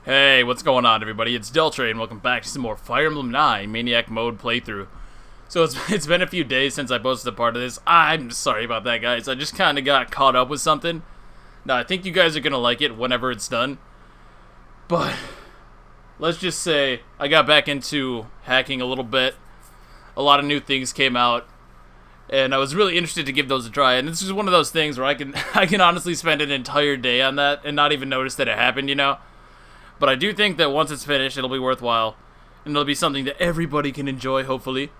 Hey, what's going on, everybody? It's Deltray, and welcome back to some more Fire Emblem 9 Maniac mode playthrough. So it's been a few days since I posted a part of this. I'm sorry about that, guys. I just kind of got caught up with something. Now, I think you guys are going to like it whenever it's done. But let's just say I got back into hacking a little bit. A lot of new things came out. And I was really interested to give those a try. And this is one of those things where I can honestly spend an entire day on that and not even notice that it happened, you know? But I do think that once it's finished, it'll be worthwhile. And it'll be something that everybody can enjoy, hopefully.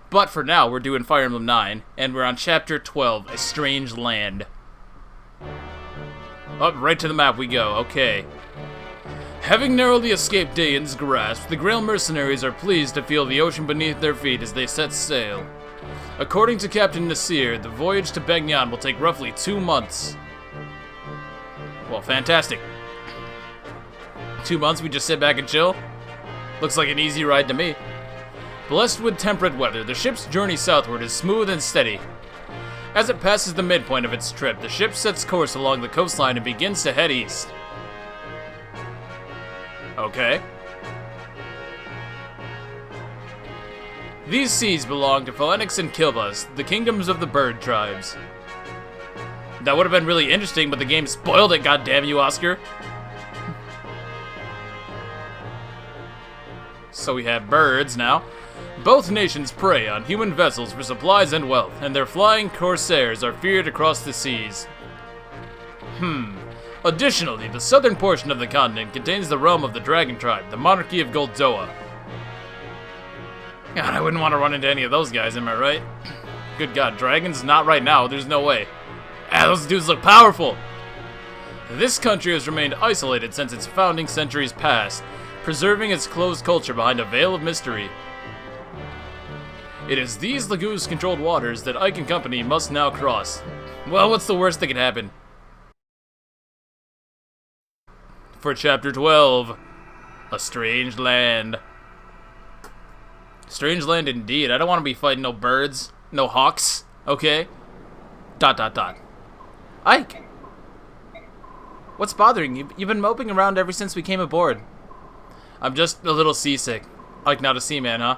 But for now, we're doing Fire Emblem 9. And we're on Chapter 12, A Strange Land. Up right to the map we go. Okay. Having narrowly escaped Dayan's grasp, the Grail mercenaries are pleased to feel the ocean beneath their feet as they set sail. According to Captain Nasir, the voyage to Begnan will take roughly 2 months. Well, fantastic. 2 months we just sit back and chill? Looks like an easy ride to me. Blessed with temperate weather, the ship's journey southward is smooth and steady. As it passes the midpoint of its trip, the ship sets course along the coastline and begins to head east. Okay. These seas belong to Phalanx and Kilvas, the kingdoms of the bird tribes. That would have been really interesting, but the game spoiled it, goddamn you, Oscar. So we have birds now. Both nations prey on human vessels for supplies and wealth, and their flying corsairs are feared across the seas. Additionally, the southern portion of the continent contains the realm of the Dragon Tribe, the monarchy of Goldoa. God, I wouldn't want to run into any of those guys, am I right? Good God, dragons? Not right now, there's no way. Ah, those dudes look powerful! This country has remained isolated since its founding centuries past, preserving its closed culture behind a veil of mystery. It is these Laguz-controlled waters that Ike and company must now cross. Well, what's the worst that could happen? For Chapter 12, A Strange Land. Strange land indeed. I don't want to be fighting no birds, no hawks, okay? ... Ike! What's bothering you? You've been moping around ever since we came aboard. I'm just a little seasick. Ike, not a seaman, huh?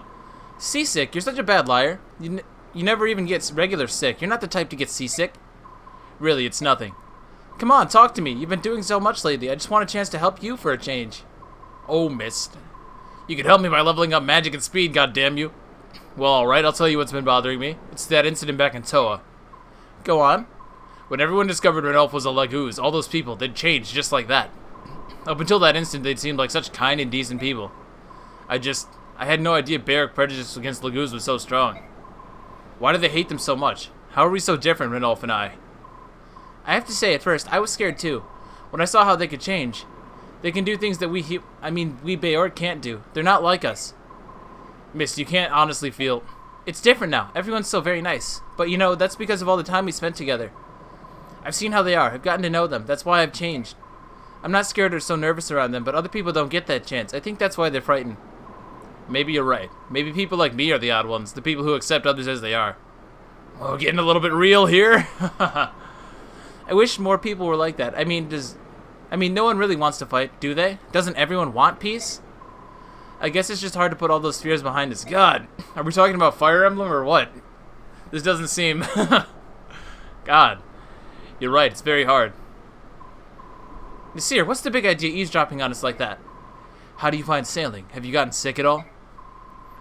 Seasick? You're such a bad liar. You never even get regular sick. You're not the type to get seasick. Really, it's nothing. Come on, talk to me. You've been doing so much lately. I just want a chance to help you for a change. Oh, mist. You could help me by leveling up magic and speed, goddammit you. Well, alright, I'll tell you what's been bothering me. It's that incident back in Toa. Go on. When everyone discovered Renelf was a Laguz, all those people, they'd changed just like that. Up until that instant, they'd seemed like such kind and decent people. I had no idea Bayek prejudice against Laguz was so strong. Why do they hate them so much? How are we so different, Renolf and I? I have to say, at first, I was scared too. When I saw how they could change. They can do things that we Bayek can't do. They're not like us. Mist, you can't honestly feel... It's different now. Everyone's so very nice. But you know, that's because of all the time we spent together. I've seen how they are. I've gotten to know them. That's why I've changed. I'm not scared or so nervous around them, but other people don't get that chance. I think that's why they're frightened. Maybe you're right. Maybe people like me are the odd ones, the people who accept others as they are. Oh, getting a little bit real here. I wish more people were like that. I mean, no one really wants to fight, do they? Doesn't everyone want peace? I guess it's just hard to put all those fears behind us. God, are we talking about Fire Emblem or what? This doesn't seem... God, you're right, it's very hard. Nasir, what's the big idea eavesdropping on us like that? How do you find sailing? Have you gotten sick at all?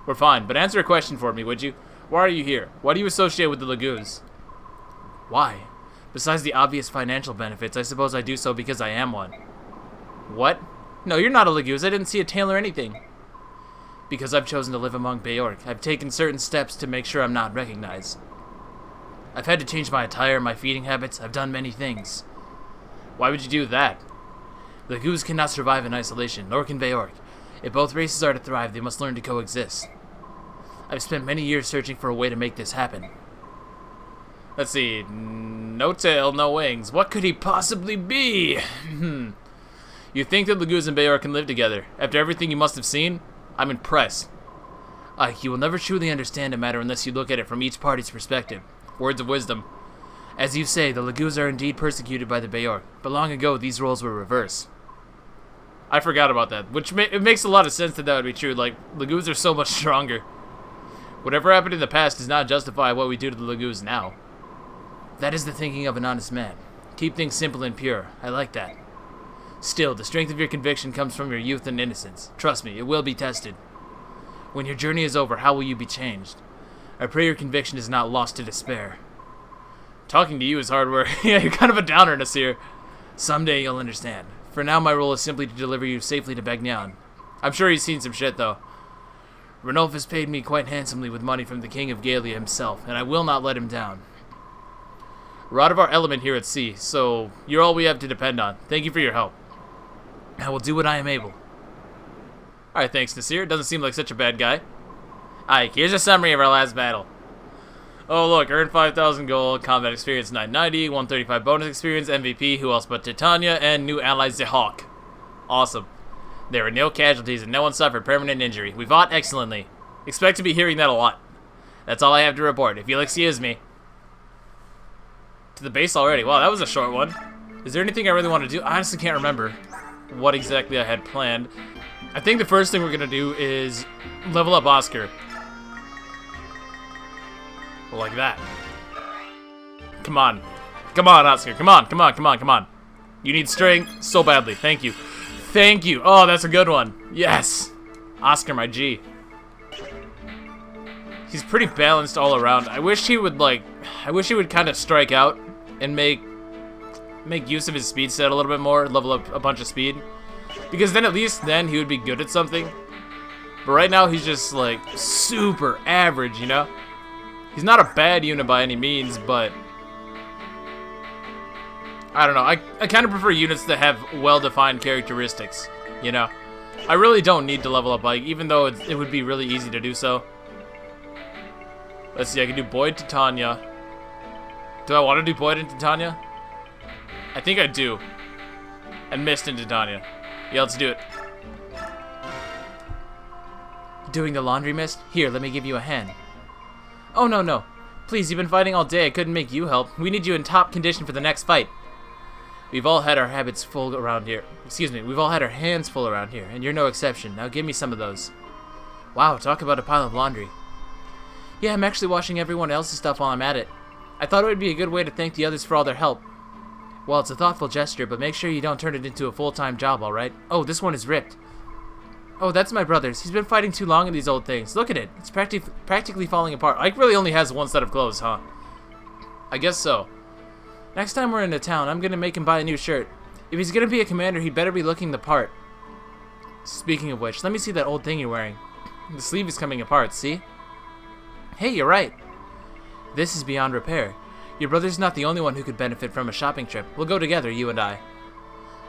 We're fine, but answer a question for me, would you? Why are you here? Why do you associate with the Laguz? Why? Besides the obvious financial benefits, I suppose I do so because I am one. What? No, you're not a Laguz. I didn't see a tail or anything. Because I've chosen to live among Bayek, I've taken certain steps to make sure I'm not recognized. I've had to change my attire, my feeding habits. I've done many things. Why would you do that? Laguz cannot survive in isolation, nor can Bayek. If both races are to thrive, they must learn to coexist. I've spent many years searching for a way to make this happen. Let's see. No tail, no wings. What could he possibly be? You think that Laguz and Bayek can live together? After everything you must have seen? I'm impressed. Ike, you will never truly understand a matter unless you look at it from each party's perspective. Words of wisdom. As you say, the Laguz are indeed persecuted by the Bayek, but long ago these roles were reversed. I forgot about that, which it makes a lot of sense that would be true. Like, Lagoos are so much stronger. Whatever happened in the past does not justify what we do to the Lagoos now. That is the thinking of an honest man. Keep things simple and pure. I like that. Still, the strength of your conviction comes from your youth and innocence. Trust me, it will be tested. When your journey is over, how will you be changed? I pray your conviction is not lost to despair. Talking to you is hard work. Yeah, you're kind of a downer, Nasir. Someday you'll understand. For now, my role is simply to deliver you safely to Begnion. I'm sure he's seen some shit, though. Ranulf has paid me quite handsomely with money from the King of Galia himself, and I will not let him down. We're out of our element here at sea, so you're all we have to depend on. Thank you for your help. I will do what I am able. Alright, thanks, Nasir. Doesn't seem like such a bad guy. Ike, here's a summary of our last battle. Oh, look, earned 5,000 gold, combat experience 990, 135 bonus experience, MVP, who else but Titania, and new ally Zehawk. Awesome. There were no casualties and no one suffered permanent injury. We fought excellently. Expect to be hearing that a lot. That's all I have to report, if you'll excuse me. To the base already. Wow, that was a short one. Is there anything I really want to do? I honestly can't remember what exactly I had planned. I think the first thing we're going to do is level up Oscar. Like that. Come on. Come on, Oscar. Come on, come on, come on, come on. You need strength so badly. Thank you. Thank you. Oh, that's a good one. Yes. Oscar, my G. He's pretty balanced all around. I wish he would, kind of strike out and make use of his speed set a little bit more, level up a bunch of speed. Because then at least then he would be good at something. But right now he's just, like, super average, you know? He's not a bad unit by any means, but I don't know. I kind of prefer units that have well-defined characteristics, you know? I really don't need to level up Ike, even though it would be really easy to do so. Let's see, I can do Boyd Titania. Do I want to do Boyd and Titania? I think I do. And Mist and Titania. Yeah, let's do it. Doing the laundry, Mist? Here, let me give you a hand. Oh, no, no. Please, you've been fighting all day. I couldn't make you help. We need you in top condition for the next fight. We've all had our habits full around here. Excuse me, we've all had our hands full around here, and you're no exception. Now give me some of those. Wow, talk about a pile of laundry. Yeah, I'm actually washing everyone else's stuff while I'm at it. I thought it would be a good way to thank the others for all their help. Well, it's a thoughtful gesture, but make sure you don't turn it into a full-time job, alright? Oh, this one is ripped. Oh, that's my brother's. He's been fighting too long in these old things. Look at it. It's practically falling apart. Ike really only has one set of clothes, huh? I guess so. Next time we're in a town, I'm gonna make him buy a new shirt. If he's gonna be a commander, he'd better be looking the part. Speaking of which, let me see that old thing you're wearing. The sleeve is coming apart, see? Hey, you're right. This is beyond repair. Your brother's not the only one who could benefit from a shopping trip. We'll go together, you and I.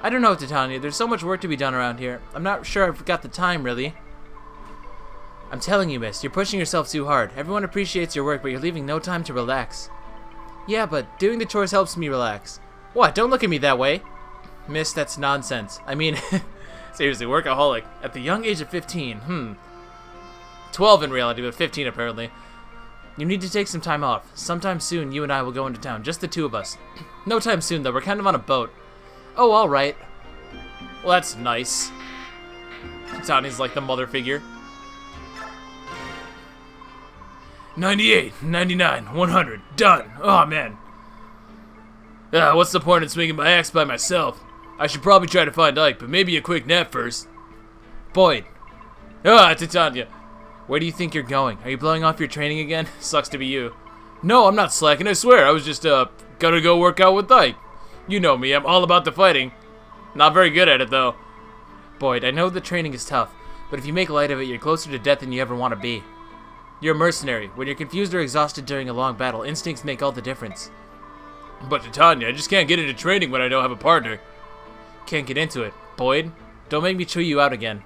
I don't know, Titania. There's so much work to be done around here. I'm not sure I've got the time, really. I'm telling you, miss, you're pushing yourself too hard. Everyone appreciates your work, but you're leaving no time to relax. Yeah, but doing the chores helps me relax. What? Don't look at me that way. Miss, that's nonsense. I mean, seriously, workaholic. At the young age of 15, 12 in reality, but 15 apparently. You need to take some time off. Sometime soon, you and I will go into town. Just the two of us. No time soon, though. We're kind of on a boat. Oh, alright. Well, that's nice. Titania's like the mother figure. 98, 99, 100. Done. Oh, man. What's the point in swinging my axe by myself? I should probably try to find Ike, but maybe a quick nap first. Boyd. Titania. Where do you think you're going? Are you blowing off your training again? Sucks to be you. No, I'm not slacking, I swear. I was just, gonna go work out with Ike. You know me, I'm all about the fighting. Not very good at it, though. Boyd, I know the training is tough, but if you make light of it, you're closer to death than you ever want to be. You're a mercenary. When you're confused or exhausted during a long battle, instincts make all the difference. But Titania, I just can't get into training when I don't have a partner. Can't get into it. Boyd, don't make me chew you out again.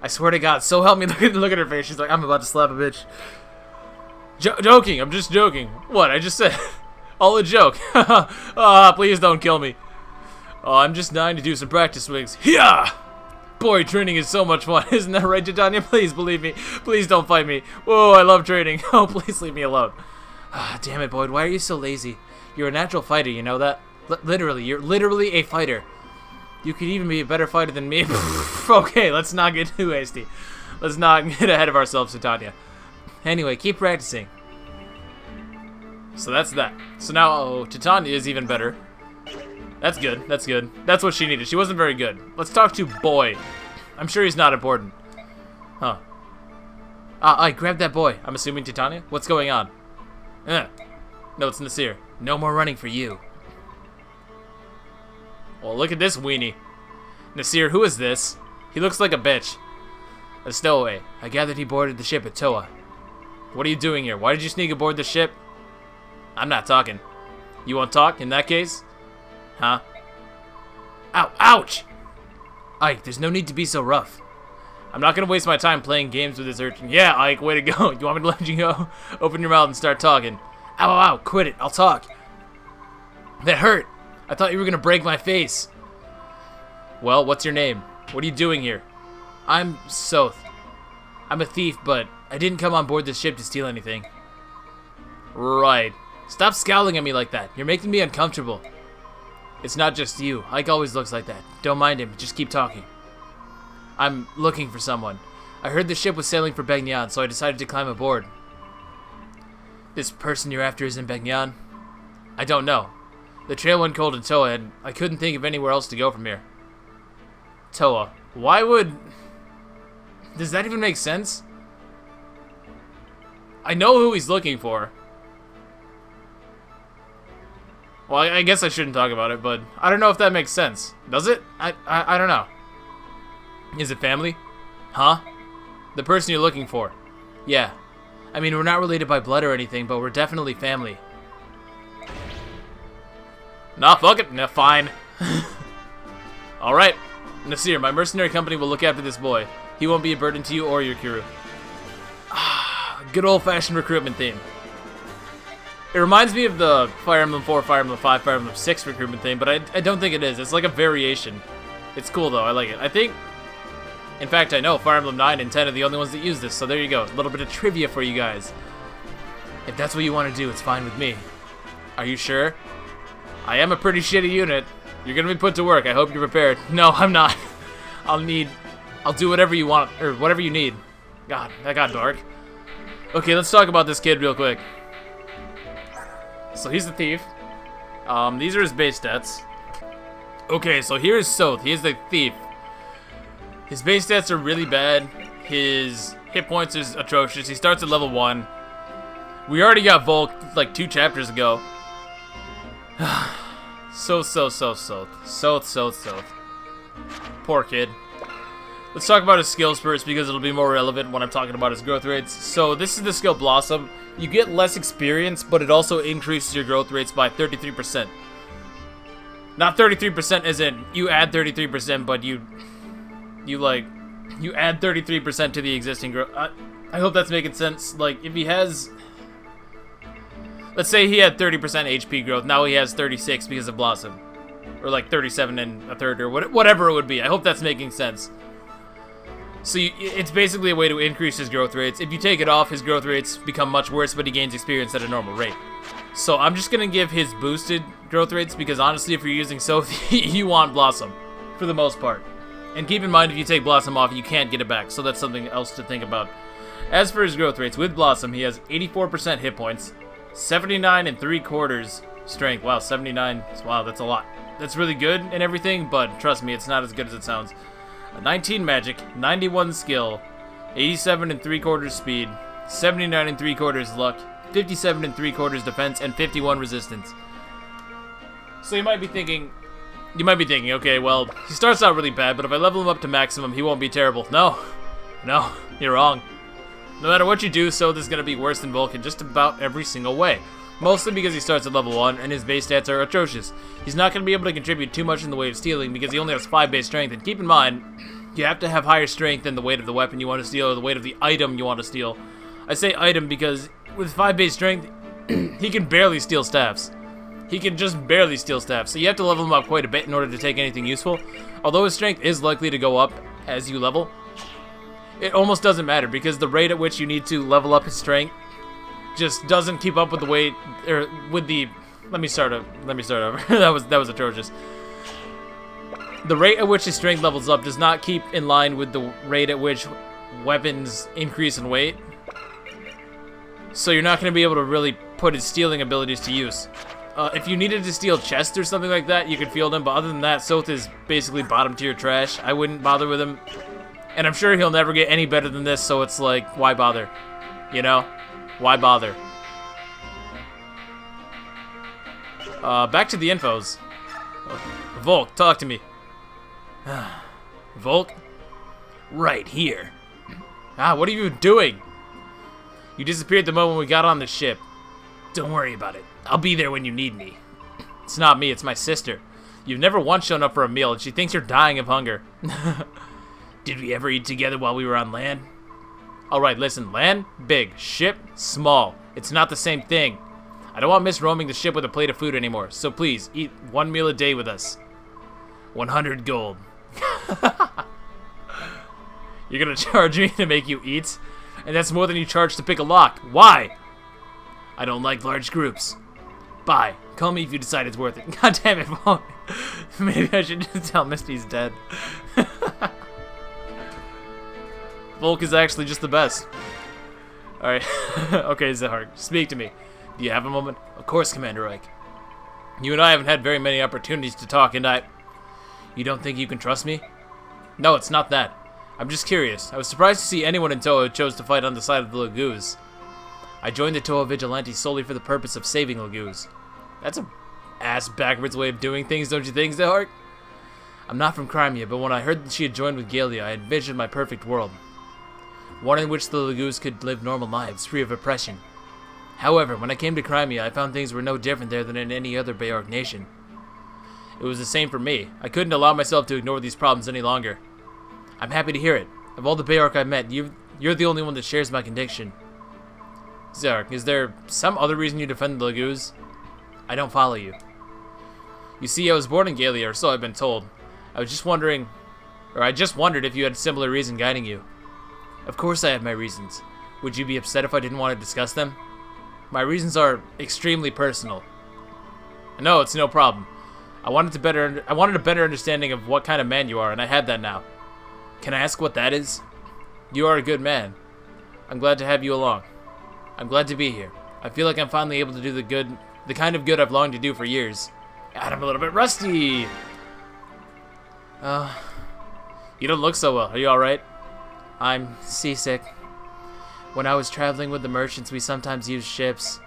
I swear to God, so help me. Look at her face. She's like, I'm about to slap a bitch. Joking. I'm just joking. What? I just said... all a joke. Please don't kill me. Oh, I'm just dying to do some practice swings. Yeah! Boy, training is so much fun. Isn't that right, Titania? Please believe me. Please don't fight me. Whoa, I love training. Oh, please leave me alone. Damn it, Boyd. Why are you so lazy? You're a natural fighter, you know that? Literally. You're literally a fighter. You could even be a better fighter than me. Okay, let's not get too hasty. Let's not get ahead of ourselves, Titania. Anyway, keep practicing. So that's that. So now Titania is even better. That's good. That's good. That's what she needed. She wasn't very good. Let's talk to Boy. I'm sure he's not important. Huh. I grabbed that boy. I'm assuming Titania? What's going on? No, it's Nasir. No more running for you. Well, look at this weenie. Nasir, who is this? He looks like a bitch. A stowaway. I gathered he boarded the ship at Toa. What are you doing here? Why did you sneak aboard the ship? I'm not talking. You won't talk in that case? Huh? Ow! Ouch! Ike, there's no need to be so rough. I'm not gonna waste my time playing games with this urchin. Yeah, Ike, way to go. You want me to let you go? Open your mouth and start talking. Ow, ow, ow, quit it. I'll talk. That hurt. I thought you were gonna break my face. Well, what's your name? What are you doing here? I'm Soth. I'm a thief, but I didn't come on board this ship to steal anything. Right. Stop scowling at me like that. You're making me uncomfortable. It's not just you. Ike always looks like that. Don't mind him. Just keep talking. I'm looking for someone. I heard the ship was sailing for Begnion, so I decided to climb aboard. This person you're after is in Begnion? I don't know. The trail went cold in Toa, and I couldn't think of anywhere else to go from here. Toa. Why would... Does that even make sense? I know who he's looking for. Well, I guess I shouldn't talk about it, but I don't know if that makes sense. Does it? I don't know. Is it family? Huh? The person you're looking for. Yeah. I mean, we're not related by blood or anything, but we're definitely family. Nah, fuck it. Nah, fine. Alright. Nasir, my mercenary company will look after this boy. He won't be a burden to you or your crew. Good old-fashioned recruitment theme. It reminds me of the Fire Emblem 4, Fire Emblem 5, Fire Emblem 6 recruitment thing, but I don't think it is. It's like a variation. It's cool, though. I like it. I think... In fact, I know Fire Emblem 9 and 10 are the only ones that use this, so there you go. A little bit of trivia for you guys. If that's what you want to do, it's fine with me. Are you sure? I am a pretty shitty unit. You're gonna be put to work. I hope you're prepared. No, I'm not. I'll do whatever you want, or whatever you need. God, that got dark. Okay, let's talk about this kid real quick. So he's the thief. These are his base stats. Okay, so here's Soth. He is the thief. His base stats are really bad. His hit points is atrocious. He starts at level 1. We already got Volk like 2 chapters ago. Soth. Poor kid. Let's talk about his skills first because it'll be more relevant when I'm talking about his growth rates. So this is the skill Blossom. You get less experience, but it also increases your growth rates by 33%. Not 33% as in you add 33%, but you add 33% to the existing growth. I hope that's making sense. Like, if he has... Let's say he had 30% HP growth. Now he has 36 because of Blossom. Or like 37 and a third, or whatever it would be. I hope that's making sense. So it's basically a way to increase his growth rates. If you take it off, his growth rates become much worse, but he gains experience at a normal rate. So I'm just going to give his boosted growth rates, because honestly, if you're using Soth, you want Blossom, for the most part. And keep in mind, if you take Blossom off, you can't get it back, so that's something else to think about. As for his growth rates, with Blossom, he has 84% hit points, 79 3/4 strength. Wow, 79, wow, that's a lot. That's really good and everything, but trust me, it's not as good as it sounds. 19 magic, 91 skill, 87 3/4 speed, 79 3/4 luck, 57 3/4 defense, and 51 resistance. So you might be thinking, okay, well, he starts out really bad, but if I level him up to maximum, he won't be terrible. No, you're wrong. No matter what you do, Soth is going to be worse than Volk in just about every single way. Mostly because he starts at level 1, and his base stats are atrocious. He's not going to be able to contribute too much in the way of stealing, because he only has 5 base strength, and keep in mind, you have to have higher strength than the weight of the weapon you want to steal, or the weight of the item you want to steal. I say item because, with 5 base strength, he can barely steal staffs. He can just barely steal staffs, so you have to level him up quite a bit in order to take anything useful. Although his strength is likely to go up as you level, it almost doesn't matter, because the rate at which you need to level up his strength just doesn't keep up with the weight, or with the... Let me start over. that was atrocious. The rate at which his strength levels up does not keep in line with the rate at which weapons increase in weight. So you're not going to be able to really put his stealing abilities to use. If you needed to steal chests or something like that, you could field him, but other than that, Soth is basically bottom tier trash. I wouldn't bother with him. And I'm sure he'll never get any better than this, so it's like, why bother? You know? Why bother? Back to the infos. Volk, talk to me. Volk? Right here. What are you doing? You disappeared the moment we got on the ship. Don't worry about it. I'll be there when you need me. It's not me, it's my sister. You've never once shown up for a meal, and she thinks you're dying of hunger. Did we ever eat together while we were on land? Alright, listen. Land, big. Ship, small. It's not the same thing. I don't want Miss roaming the ship with a plate of food anymore, so please, eat one meal a day with us. 100 gold. You're gonna charge me to make you eat? And that's more than you charge to pick a lock. Why? I don't like large groups. Bye. Call me if you decide it's worth it. God damn it, Volk. Maybe I should just tell Misty's dead. Volk is actually just the best. Alright. Okay, Zahar, speak to me. Do you have a moment? Of course, Commander Ike. You and I haven't had very many opportunities to talk, and You don't think you can trust me? No, it's not that. I'm just curious. I was surprised to see anyone in Toa who chose to fight on the side of the Lagoos. I joined the Toa Vigilantes solely for the purpose of saving Lagoos. That's a ass-backwards way of doing things, don't you think, Zahar? I'm not from Crimea, but when I heard that she had joined with Galia, I envisioned my perfect world. One in which the Lagoos could live normal lives, free of oppression. However, when I came to Crimea, I found things were no different there than in any other Bayark nation. It was the same for me. I couldn't allow myself to ignore these problems any longer. I'm happy to hear it. Of all the Bayark I've met, you're the only one that shares my conviction. Zark, is there some other reason you defend the Lagoos? I don't follow you. You see, I was born in Galia, or so I've been told. I just wondered if you had a similar reason guiding you. Of course I have my reasons. Would you be upset if I didn't want to discuss them? My reasons are extremely personal. No, it's no problem. I wanted a better understanding of what kind of man you are, and I have that now. Can I ask what that is? You are a good man. I'm glad to have you along. I'm glad to be here. I feel like I'm finally able to do the kind of good I've longed to do for years. God, I'm a little bit rusty. You don't look so well. Are you alright? I'm seasick. When I was traveling with the merchants, we sometimes used ships.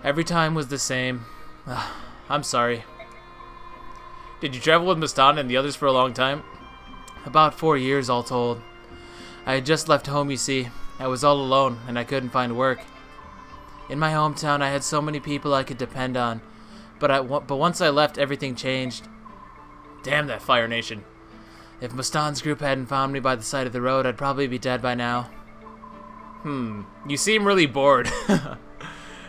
Every time was the same. I'm sorry. Did you travel with Mustan and the others for a long time? About 4 years, all told. I had just left home, you see. I was all alone, and I couldn't find work. In my hometown, I had so many people I could depend on. But once I left, everything changed. Damn that Fire Nation. If Mustan's group hadn't found me by the side of the road, I'd probably be dead by now. You seem really bored.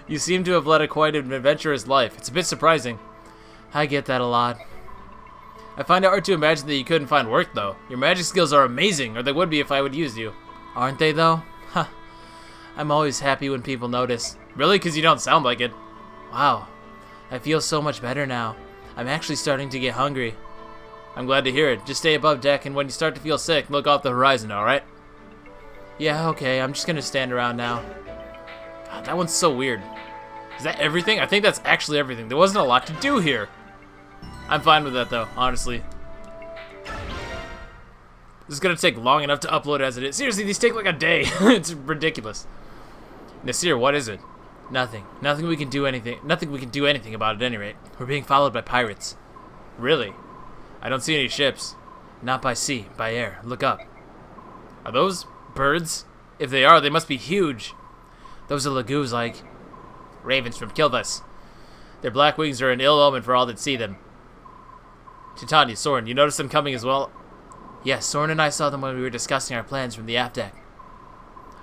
You seem to have led quite an adventurous life. It's a bit surprising. I get that a lot. I find it hard to imagine that you couldn't find work, though. Your magic skills are amazing, or they would be if I would use you. Aren't they, though? Huh. I'm always happy when people notice. Really? Because you don't sound like it. Wow. I feel so much better now. I'm actually starting to get hungry. I'm glad to hear it. Just stay above deck, and when you start to feel sick, look off the horizon, alright? Yeah, okay. I'm just gonna stand around now. God, that one's so weird. Is that everything? I think that's actually everything. There wasn't a lot to do here. I'm fine with that, though, honestly. This is gonna take long enough to upload as it is. Seriously, these take like a day. It's ridiculous. Nasir, what is it? Nothing. Nothing we can do anything about it at any rate. We're being followed by pirates. Really? I don't see any ships. Not by sea, by air. Look up. Are those birds? If they are, they must be huge. Those are Lagoos, like ravens from Kilvas. Their black wings are an ill omen for all that see them. Titania, Soren, you noticed them coming as well? Yes, Soren and I saw them when we were discussing our plans from the aft deck.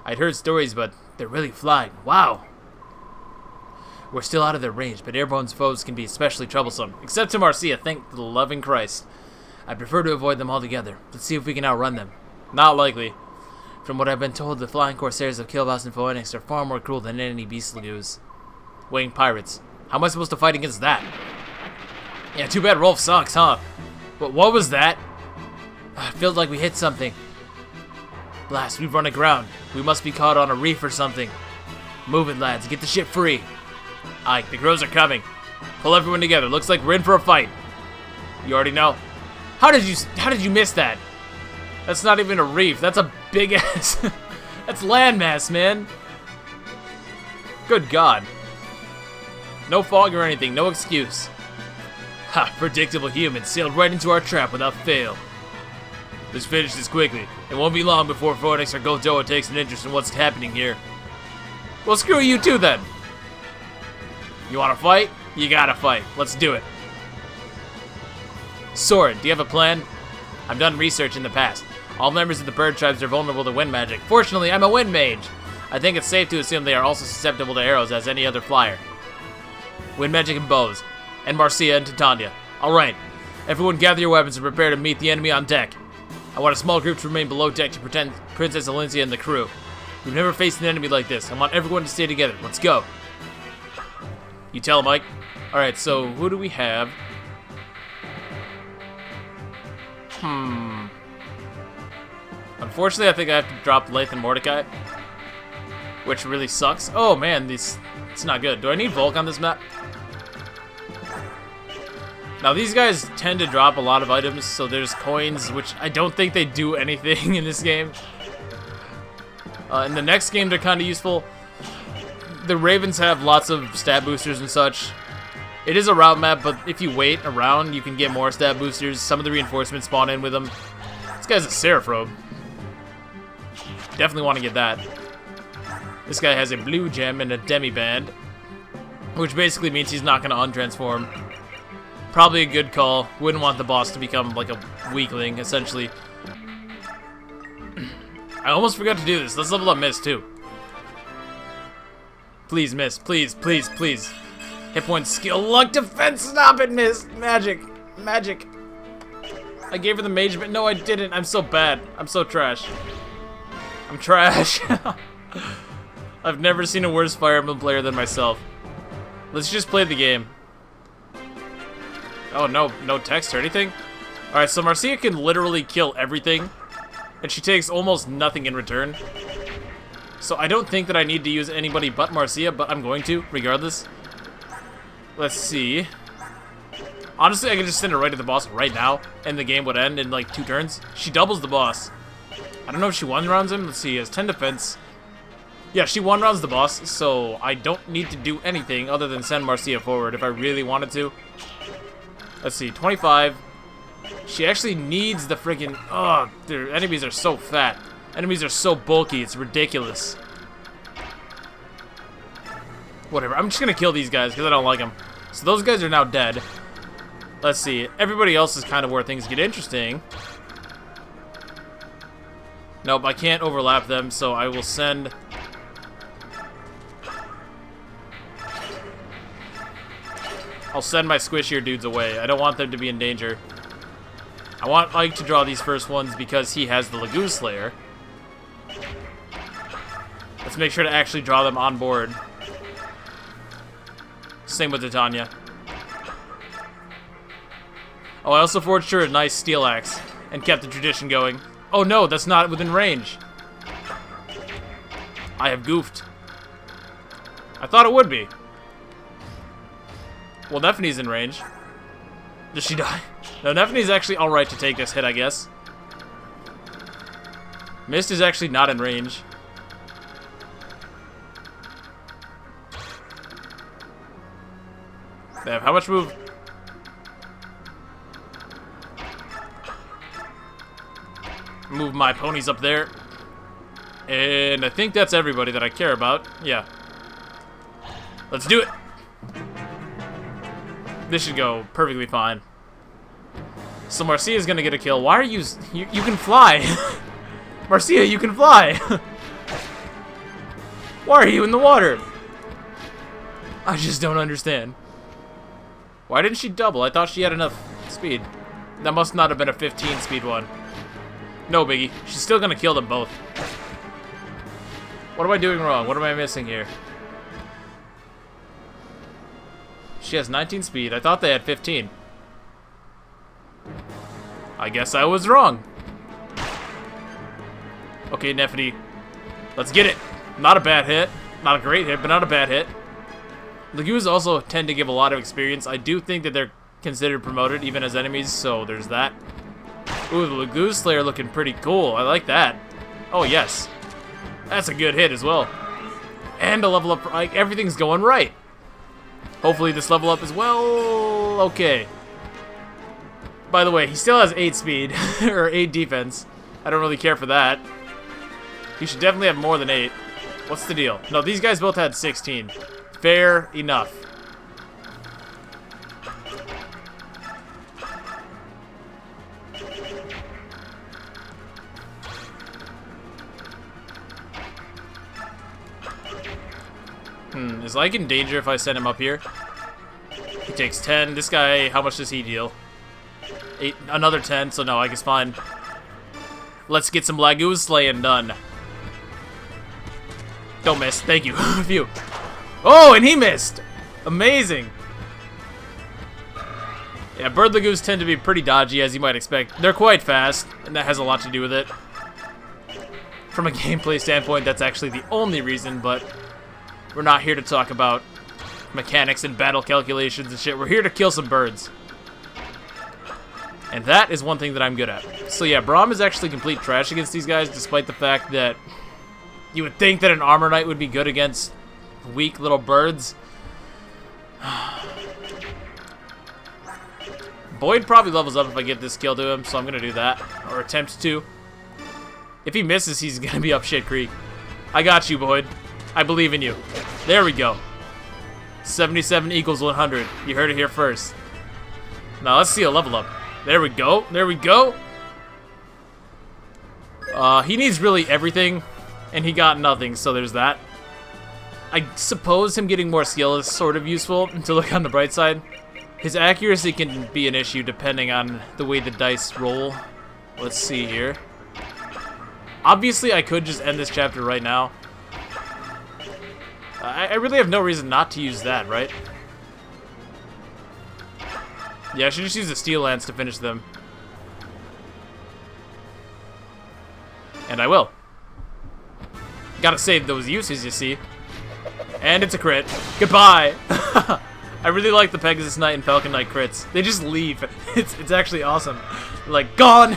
I'd heard stories, but they're really flying. Wow! We're still out of their range, but airborne foes can be especially troublesome. Except to Marcia, thank the loving Christ. I prefer to avoid them altogether. Let's see if we can outrun them. Not likely. From what I've been told, the flying corsairs of Kilvas and Phoenix are far more cruel than any beast Lagoos. Winged pirates. How am I supposed to fight against that? Yeah, too bad Rolf sucks, huh? What was that? I felt like we hit something. Blast, we've run aground. We must be caught on a reef or something. Move it, lads. Get the ship free. Ike, the crows are coming. Pull everyone together. Looks like we're in for a fight. You already know. How did you miss that? That's not even a reef. That's a big ass. That's landmass, man. Good God. No fog or anything. No excuse. Ha! Predictable humans sailed right into our trap without fail. Let's finish this quickly. It won't be long before Phoenix or Gojoa takes an interest in what's happening here. Well, screw you too, then. You want to fight? You gotta fight. Let's do it. Sword, do you have a plan? I've done research in the past. All members of the bird tribes are vulnerable to wind magic. Fortunately, I'm a wind mage. I think it's safe to assume they are also susceptible to arrows as any other flyer. Wind magic and bows. And Marcia and Titania. Alright. Everyone gather your weapons and prepare to meet the enemy on deck. I want a small group to remain below deck to protect Princess Alencia and the crew. We've never faced an enemy like this. I want everyone to stay together. Let's go. You tell him, Mike. Alright, so who do we have? Unfortunately, I think I have to drop Lathe and Mordecai. Which really sucks. Oh man, it's not good. Do I need Volk on this map? Now these guys tend to drop a lot of items, so there's coins, which I don't think they do anything in this game. In the next game, they're kind of useful. The Ravens have lots of stat boosters and such. It is a route map, but if you wait around, you can get more stat boosters. Some of the reinforcements spawn in with them. This guy's a Seraph. Definitely want to get that. This guy has a blue gem and a demi-band, which basically means he's not going to untransform. Probably a good call. Wouldn't want the boss to become like a weakling, essentially. I almost forgot to do this. Let's level up Miss, too. Please, Miss. Please, please, please. Hit points, skill, luck, defense. Stop it, Miss. Magic. Magic. I gave her the mage, but no, I didn't. I'm so bad. I'm so trash. I'm trash. I've never seen a worse Fire Emblem player than myself. Let's just play the game. Oh, no text or anything? Alright, so Marcia can literally kill everything, and she takes almost nothing in return. So I don't think that I need to use anybody but Marcia, but I'm going to, regardless. Let's see. Honestly, I could just send her right to the boss right now, and the game would end in like 2 turns. She doubles the boss. I don't know if she one-rounds him. Let's see, he has 10 defense. Yeah, she one-rounds the boss, so I don't need to do anything other than send Marcia forward if I really wanted to. Let's see, 25. She actually needs the friggin'... Oh, their enemies are so fat. Enemies are so bulky, it's ridiculous. Whatever, I'm just gonna kill these guys because I don't like them. So those guys are now dead. Let's see, everybody else is kind of where things get interesting. Nope, I can't overlap them, so I will send... I'll send my squishier dudes away. I don't want them to be in danger. I want Ike to draw these first ones because he has the Lagoon Slayer. Let's make sure to actually draw them on board. Same with Titania. Oh, I also forged her a nice steel axe and kept the tradition going. Oh no, that's not within range. I have goofed. I thought it would be. Well, Nephene's in range. Does she die? No, Nephene's actually alright to take this hit, I guess. Mist is actually not in range. Damn, how much move? Move my ponies up there. And I think that's everybody that I care about. Yeah. Let's do it. This should go perfectly fine. So Marcia's gonna get a kill. Why are you can fly. Marcia, you can fly. Why are you in the water? I just don't understand. Why didn't she double? I thought she had enough speed. That must not have been a 15 speed one. No biggie. She's still gonna kill them both. What am I doing wrong? What am I missing here? She has 19 speed. I thought they had 15. I guess I was wrong. Okay, Nefty. Let's get it. Not a bad hit. Not a great hit, but not a bad hit. Lagoos also tend to give a lot of experience. I do think that they're considered promoted even as enemies, so there's that. Ooh, the Lagoon Slayer looking pretty cool. I like that. Oh, yes. That's a good hit as well. And a level up. Like, everything's going right. Hopefully this level up as well. Okay. By the way, he still has 8 speed, or 8 defense. I don't really care for that. He should definitely have more than 8. What's the deal? No, these guys both had 16. Fair enough. Is Ike in danger if I send him up here? He takes 10. This guy, how much does he deal? 8, another 10, so no, Ike is fine. Let's get some Lagoon slaying done. Don't miss. Thank you. Phew. Oh, and he missed! Amazing. Yeah, bird lagoons tend to be pretty dodgy, as you might expect. They're quite fast, and that has a lot to do with it. From a gameplay standpoint, that's actually the only reason, but we're not here to talk about mechanics and battle calculations and shit. We're here to kill some birds. And that is one thing that I'm good at. So yeah, Braum is actually complete trash against these guys, despite the fact that you would think that an Armor Knight would be good against weak little birds. Boyd probably levels up if I get this kill to him, so I'm going to do that. Or attempt to. If he misses, he's going to be up shit creek. I got you, Boyd. I believe in you. There we go. 77 equals 100. You heard it here first. Now let's see a level up. There we go. There we go. He needs really everything, and he got nothing, so there's that. I suppose him getting more skill is sort of useful to look on the bright side. His accuracy can be an issue depending on the way the dice roll. Let's see here. Obviously, I could just end this chapter right now. I really have no reason not to use that, right? Yeah, I should just use the Steel Lance to finish them. And I will. Gotta save those uses, you see. And it's a crit. Goodbye! I really like the Pegasus Knight and Falcon Knight crits. They just leave. It's actually awesome. Like, gone!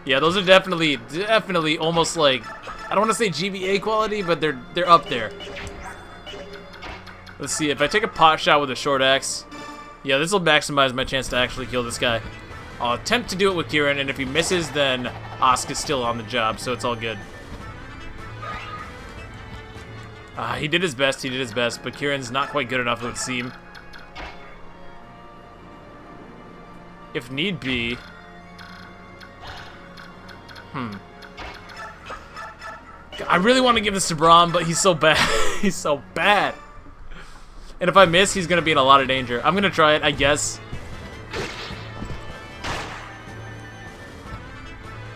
Yeah, those are definitely almost like, I don't want to say GBA quality, but they're up there. Let's see, if I take a pot shot with a short axe, yeah, this will maximize my chance to actually kill this guy. I'll attempt to do it with Kieran, and if he misses, then Asuka's still on the job, so it's all good. He did his best, but Kieran's not quite good enough, it would seem. If need be... I really want to give this to Braum, but he's so bad. He's so bad. And if I miss, he's going to be in a lot of danger. I'm going to try it, I guess.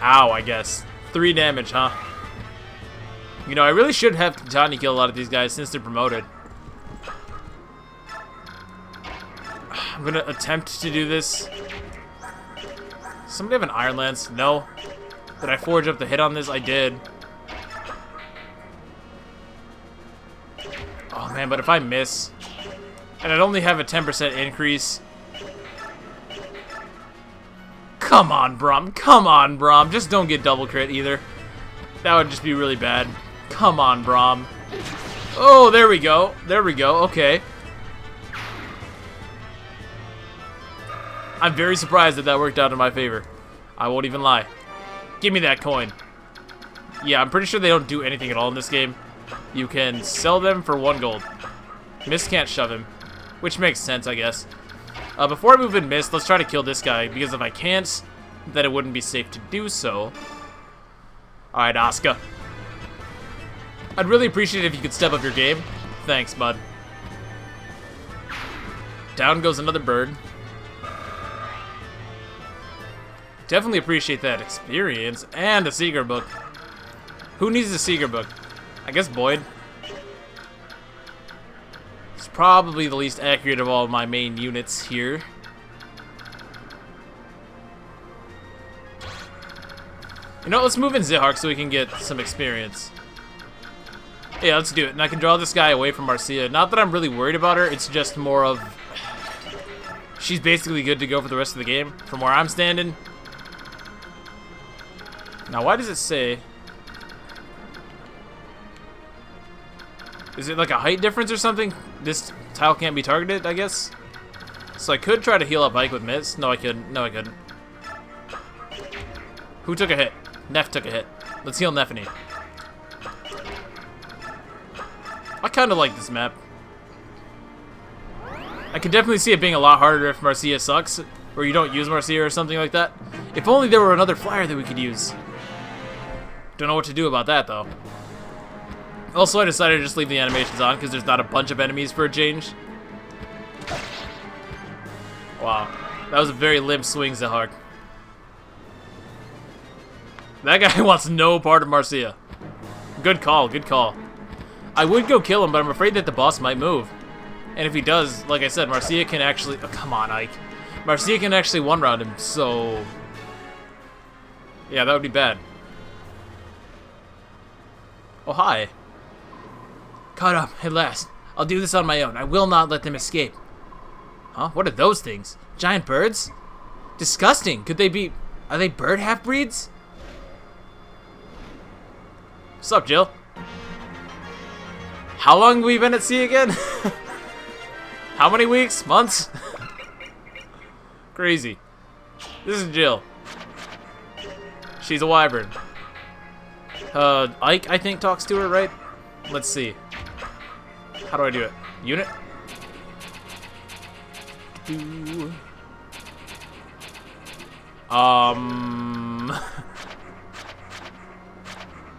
Ow, I guess. 3 damage, huh? You know, I really should have Titani kill a lot of these guys since they're promoted. I'm going to attempt to do this. Somebody have an Iron Lance? No. Did I forge up the hit on this? I did. Oh, man, but if I miss... And I'd only have a 10% increase... Come on, Braum. Come on, Braum. Just don't get double crit either. That would just be really bad. Come on, Braum. Oh, there we go. There we go. Okay. I'm very surprised that worked out in my favor. I won't even lie. Give me that coin. Yeah, I'm pretty sure they don't do anything at all in this game. You can sell them for 1 gold. Mist can't shove him. Which makes sense, I guess. Before I move in Mist, let's try to kill this guy, because if I can't, then it wouldn't be safe to do so. Alright, Asuka. I'd really appreciate it if you could step up your game. Thanks, bud. Down goes another bird. Definitely appreciate that experience, and a Seeker book. Who needs a Seeker book? I guess Boyd. It's probably the least accurate of all my main units here. You know, let's move in Zihawk so we can get some experience. Yeah, let's do it. And I can draw this guy away from Marcia. Not that I'm really worried about her, it's just more of... she's basically good to go for the rest of the game, from where I'm standing. Now, why does it say... is it like a height difference or something? This tile can't be targeted, I guess? So I could try to heal up Ike with Miss. No, I couldn't. No, I couldn't. Who took a hit? Neff took a hit. Let's heal Neffany. I kind of like this map. I can definitely see it being a lot harder if Marcia sucks, or you don't use Marcia or something like that. If only there were another flyer that we could use. Don't know what to do about that, though. Also, I decided to just leave the animations on because there's not a bunch of enemies for a change. Wow. That was a very limp swing, Zihawk. That guy wants no part of Marcia. Good call, good call. I would go kill him, but I'm afraid that the boss might move. And if he does, like I said, Marcia can actually... oh, come on, Ike. Marcia can actually one-round him, so... yeah, that would be bad. Oh, hi. Caught up, at last. I'll do this on my own. I will not let them escape. Huh? What are those things? Giant birds? Disgusting. Could they be... are they bird half-breeds? What's up, Jill? How long have we been at sea again? How many weeks? Months? Crazy. This is Jill. She's a wyvern. Ike, I think, talks to her, right? Let's see. How do I do it? Unit?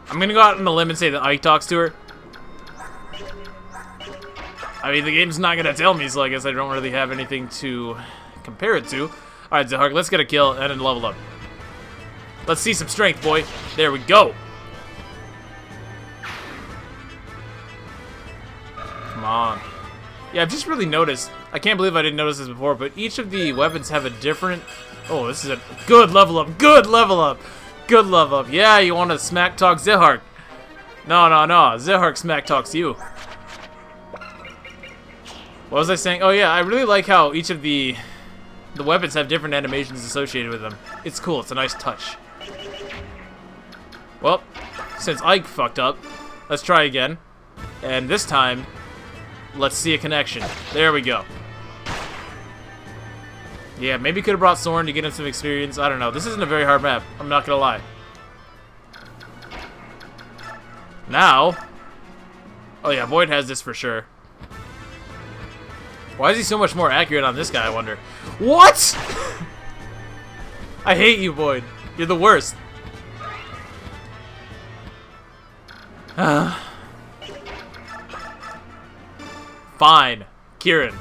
I'm gonna go out on a limb and say that Ike talks to her. I mean, the game's not gonna tell me, so I guess I don't really have anything to compare it to. Alright, Zihawk, let's get a kill and then level up. Let's see some strength, boy. There we go. Come on. Yeah, I've just really noticed. I can't believe I didn't notice this before, but each of the weapons have a different... oh, this is a good level up. Good level up. Good level up. Yeah, you want to smack talk Zihawk. No, no, no. Zihawk smack talks you. What was I saying? Oh, yeah, I really like how each of the weapons have different animations associated with them. It's cool. It's a nice touch. Well, since Ike fucked up, let's try again. And this time, let's see a connection. There we go. Yeah, maybe could have brought Soren to get him some experience. I don't know. This isn't a very hard map. I'm not going to lie. Now. Oh, yeah, Void has this for sure. Why is he so much more accurate on this guy, I wonder? What? I hate you, Void. You're the worst. Fine. Kieran.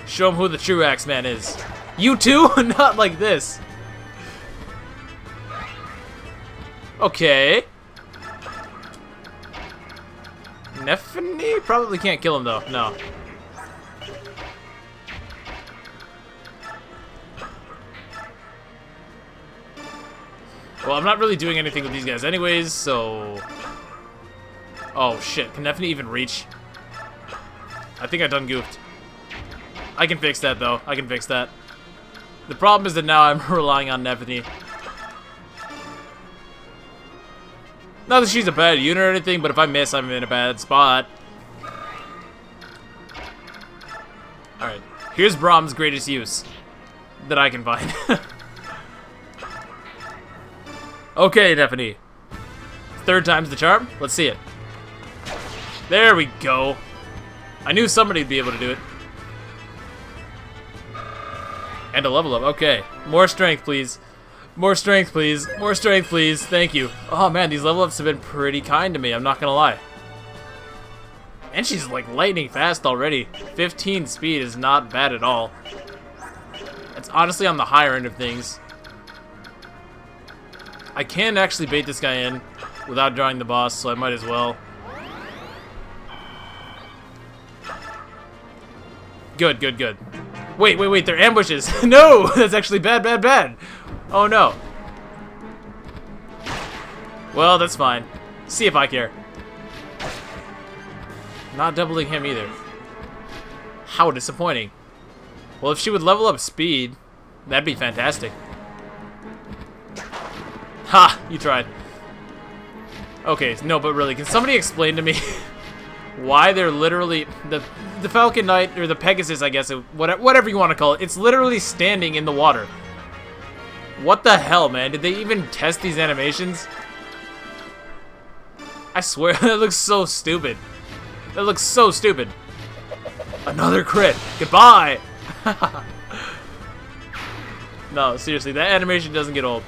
Show him who the true Axeman is. You too? Not like this. Okay. Neffany? Probably can't kill him, though. No. Well, I'm not really doing anything with these guys anyways, so... oh, shit. Can Neffany even reach? I think I done goofed. I can fix that, though. I can fix that. The problem is that now I'm relying on Neffany. Not that she's a bad unit or anything, but if I miss, I'm in a bad spot. Alright. Here's Brahm's greatest use that I can find. Okay, Neffany. Third time's the charm. Let's see it. There we go. I knew somebody'd be able to do it. And a level up. Okay. More strength, please. More strength, please. More strength, please. Thank you. Oh, man, these level ups have been pretty kind to me. I'm not gonna lie. And she's, like, lightning fast already. 15 speed is not bad at all. It's honestly on the higher end of things. I can actually bait this guy in without drawing the boss, so I might as well. Good, good, good. Wait, wait, wait, they're ambushes. No, that's actually bad, bad, bad. Oh, no. Well, that's fine. See if I care. Not doubling him either. How disappointing. Well, if she would level up speed, that'd be fantastic. Ha! You tried. Okay, no, but really, can somebody explain to me why they're literally... The Falcon Knight, or the Pegasus, I guess, whatever you want to call it, it's literally standing in the water. What the hell, man? Did they even test these animations? I swear, that looks so stupid. That looks so stupid. Another crit. Goodbye! No, seriously, that animation doesn't get old.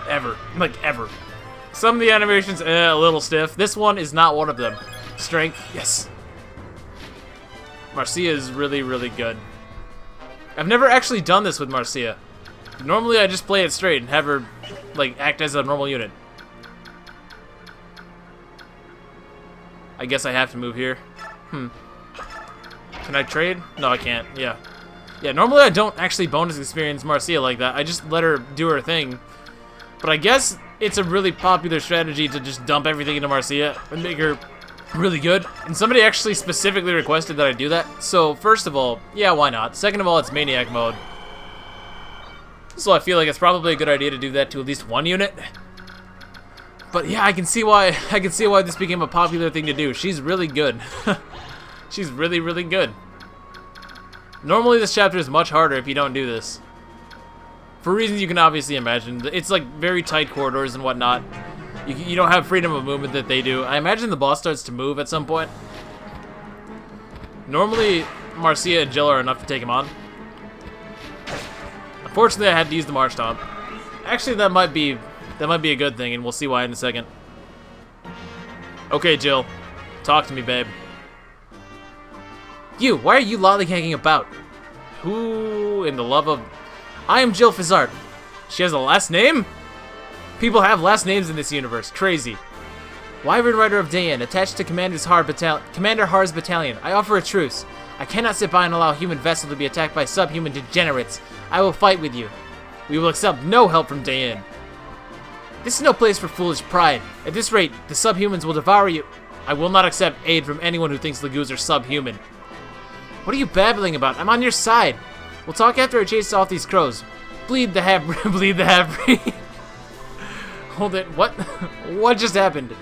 Ever. Like, ever. Some of the animations, a little stiff. This one is not one of them. Strength, yes. Marcia is really, really good. I've never actually done this with Marcia. Normally, I just play it straight and have her, like, act as a normal unit. I guess I have to move here. Can I trade? No, I can't. Yeah. Yeah, normally I don't actually bonus experience Marcia like that. I just let her do her thing. But I guess it's a really popular strategy to just dump everything into Marcia and make her really good. And somebody actually specifically requested that I do that. So, first of all, yeah, why not? Second of all, it's Maniac mode. So I feel like it's probably a good idea to do that to at least one unit. But yeah, I can see why this became a popular thing to do. She's really good. She's really, really good. Normally this chapter is much harder if you don't do this. For reasons you can obviously imagine. It's like very tight corridors and whatnot. You don't have freedom of movement that they do. I imagine the boss starts to move at some point. Normally, Marcia and Jill are enough to take him on. Unfortunately, I had to use the March Taunt. Actually, that might be a good thing, and we'll see why in a second. Okay, Jill. Talk to me, babe. You, why are you lollygagging about? Who in the love of... I am Jill Fizzard. She has a last name? People have last names in this universe. Crazy. Wyvern Rider of Dayan, attached to Commander Har's battalion. I offer a truce. I cannot sit by and allow human vessel to be attacked by subhuman degenerates. I will fight with you. We will accept no help from Dayan. This is no place for foolish pride. At this rate, the subhumans will devour you. I will not accept aid from anyone who thinks Laguz are subhuman. What are you babbling about? I'm on your side. We'll talk after I chase off these crows. Bleed the half-breed. Hold it. What? What just happened?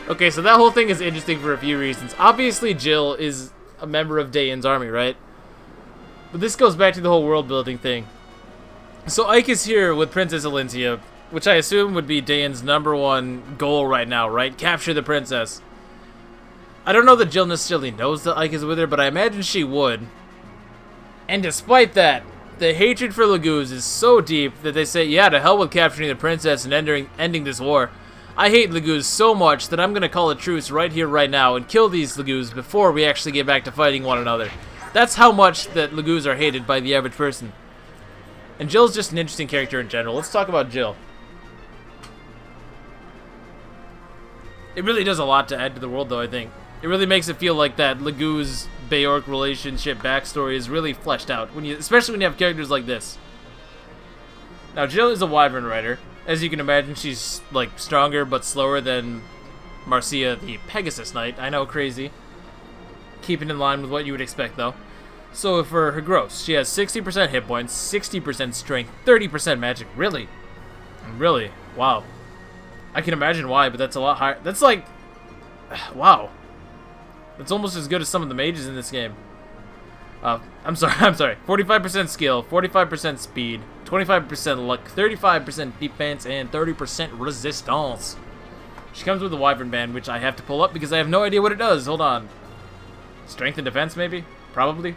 Okay, so that whole thing is interesting for a few reasons. Obviously, Jill is a member of Dayan's army, right? But this goes back to the whole world-building thing. So Ike is here with Princess Alyncia, which I assume would be Dayan's #1 goal right now, right? Capture the princess. I don't know that Jill necessarily knows that Ike is with her, but I imagine she would. And despite that, the hatred for Laguz is so deep that they say, yeah, to hell with capturing the princess and ending this war. I hate Laguz so much that I'm going to call a truce right here, right now, and kill these Laguz before we actually get back to fighting one another. That's how much that Laguz are hated by the average person. And Jill's just an interesting character in general. Let's talk about Jill. It really does a lot to add to the world, though, I think. It really makes it feel like that Laguz-Beork relationship backstory is really fleshed out, especially when you have characters like this. Now, Jill is a Wyvern Rider. As you can imagine, she's, like, stronger but slower than Marcia, the Pegasus Knight. I know, crazy. Keeping in line with what you would expect, though. So, for her gross, she has 60% hit points, 60% strength, 30% magic. Really? Really? Wow. I can imagine why, but that's a lot higher. That's like... Wow. That's almost as good as some of the mages in this game. I'm sorry. 45% skill, 45% speed, 25% luck, 35% defense, and 30% resistance. She comes with a Wyvern Band, which I have to pull up because I have no idea what it does. Hold on. Strength and defense, maybe? Probably.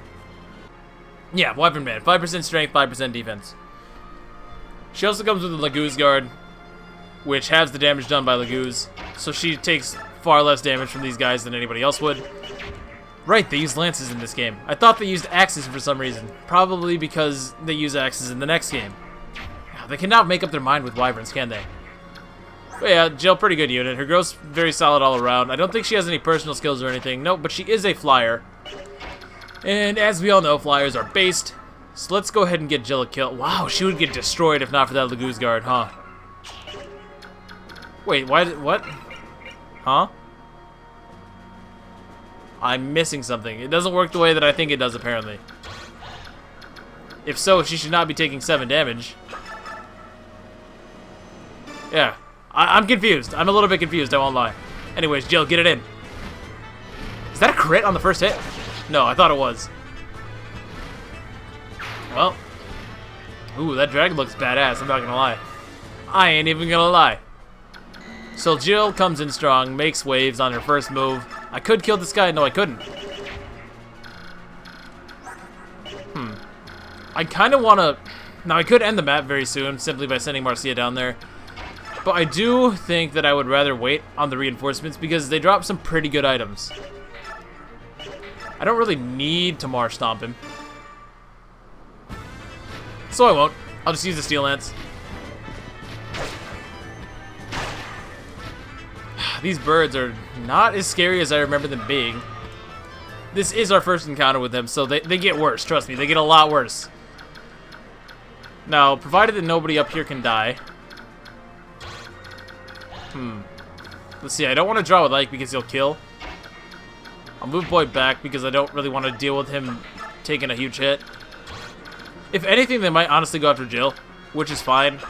Yeah, Wyvern Band. 5% strength, 5% defense. She also comes with a Laguz Guard, which has the damage done by Laguz, so she takes far less damage from these guys than anybody else would. Right, they use lances in this game. I thought they used axes for some reason. Probably because they use axes in the next game. They cannot make up their mind with wyverns, can they? But yeah, Jill, pretty good unit. Her growth's very solid all around. I don't think she has any personal skills or anything. No, but she is a flyer. And as we all know, flyers are based. So let's go ahead and get Jill a kill. Wow, she would get destroyed if not for that Lagoose guard, huh? Wait, what? Huh? I'm missing something. It doesn't work the way that I think it does, apparently. If so, she should not be taking 7 damage. Yeah. I'm confused. I'm a little bit confused, I won't lie. Anyways, Jill, get it in. Is that a crit on the first hit? No, I thought it was. Well. Ooh, that dragon looks badass, I'm not gonna lie. I ain't even gonna lie. So Jill comes in strong, makes waves on her first move. I could kill this guy. No, I couldn't. I kind of want to... Now, I could end the map very soon, simply by sending Marcia down there. But I do think that I would rather wait on the reinforcements, because they drop some pretty good items. I don't really need to Mar Stomp him. So I won't. I'll just use the Steel Lance. These birds are not as scary as I remember them being. This is our first encounter with them, so they get worse. Trust me, they get a lot worse. Now, provided that nobody up here can die. Let's see, I don't want to draw with Ike because he'll kill. I'll move Boyd back because I don't really want to deal with him taking a huge hit. If anything, they might honestly go after Jill, which is fine.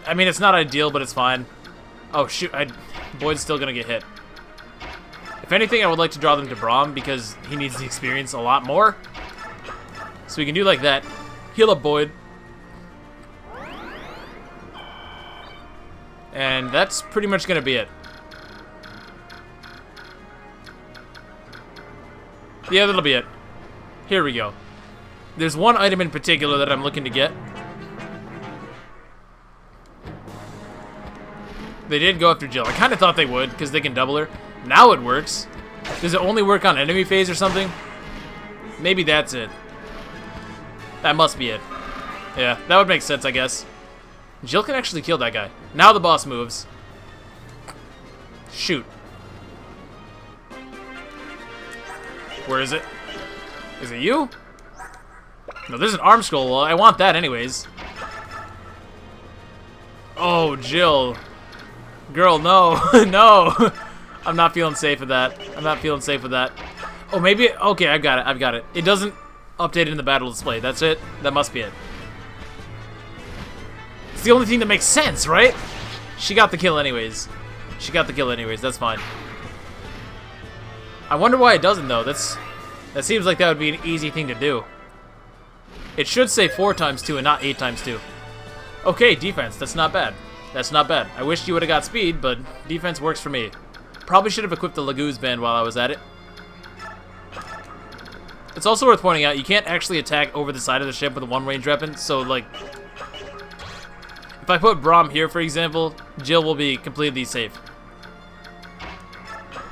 I mean, it's not ideal, but it's fine. Oh, shoot. Boyd's still going to get hit. If anything, I would like to draw them to Braum because he needs the experience a lot more. So we can do like that. Heal up Boyd. And that's pretty much going to be it. Yeah, that'll be it. Here we go. There's one item in particular that I'm looking to get. They did go after Jill. I kind of thought they would, because they can double her. Now it works. Does it only work on enemy phase or something? Maybe that's it. That must be it. Yeah, that would make sense, I guess. Jill can actually kill that guy. Now the boss moves. Shoot. Where is it? Is it you? No, there's an arm scroll. Well, I want that anyways. Oh, Jill. Girl, no. No. I'm not feeling safe with that. I'm not feeling safe with that. Oh, maybe... Okay, I've got it. I've got it. It doesn't update in the battle display. That's it? That must be it. It's the only thing that makes sense, right? She got the kill anyways. She got the kill anyways. That's fine. I wonder why it doesn't, though. That seems like that would be an easy thing to do. It should say 4 times 2 and not 8 times 2. Okay, defense. That's not bad. That's not bad. I wish you would have got speed, but defense works for me. Probably should have equipped the Lagoose band while I was at it. It's also worth pointing out, you can't actually attack over the side of the ship with a one-range weapon, so, like... If I put Braum here, for example, Jill will be completely safe.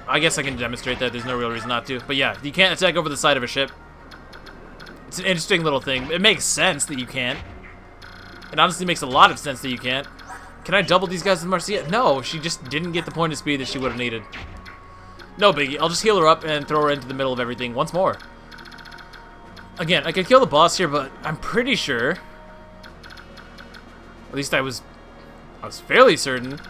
I guess I can demonstrate that. There's no real reason not to. But yeah, you can't attack over the side of a ship. It's an interesting little thing. It makes sense that you can't. It honestly makes a lot of sense that you can't. Can I double these guys with Marcia? No, she just didn't get the point of speed that she would have needed. No biggie. I'll just heal her up and throw her into the middle of everything once more. Again, I could kill the boss here, but I'm pretty sure... At least I was fairly certain...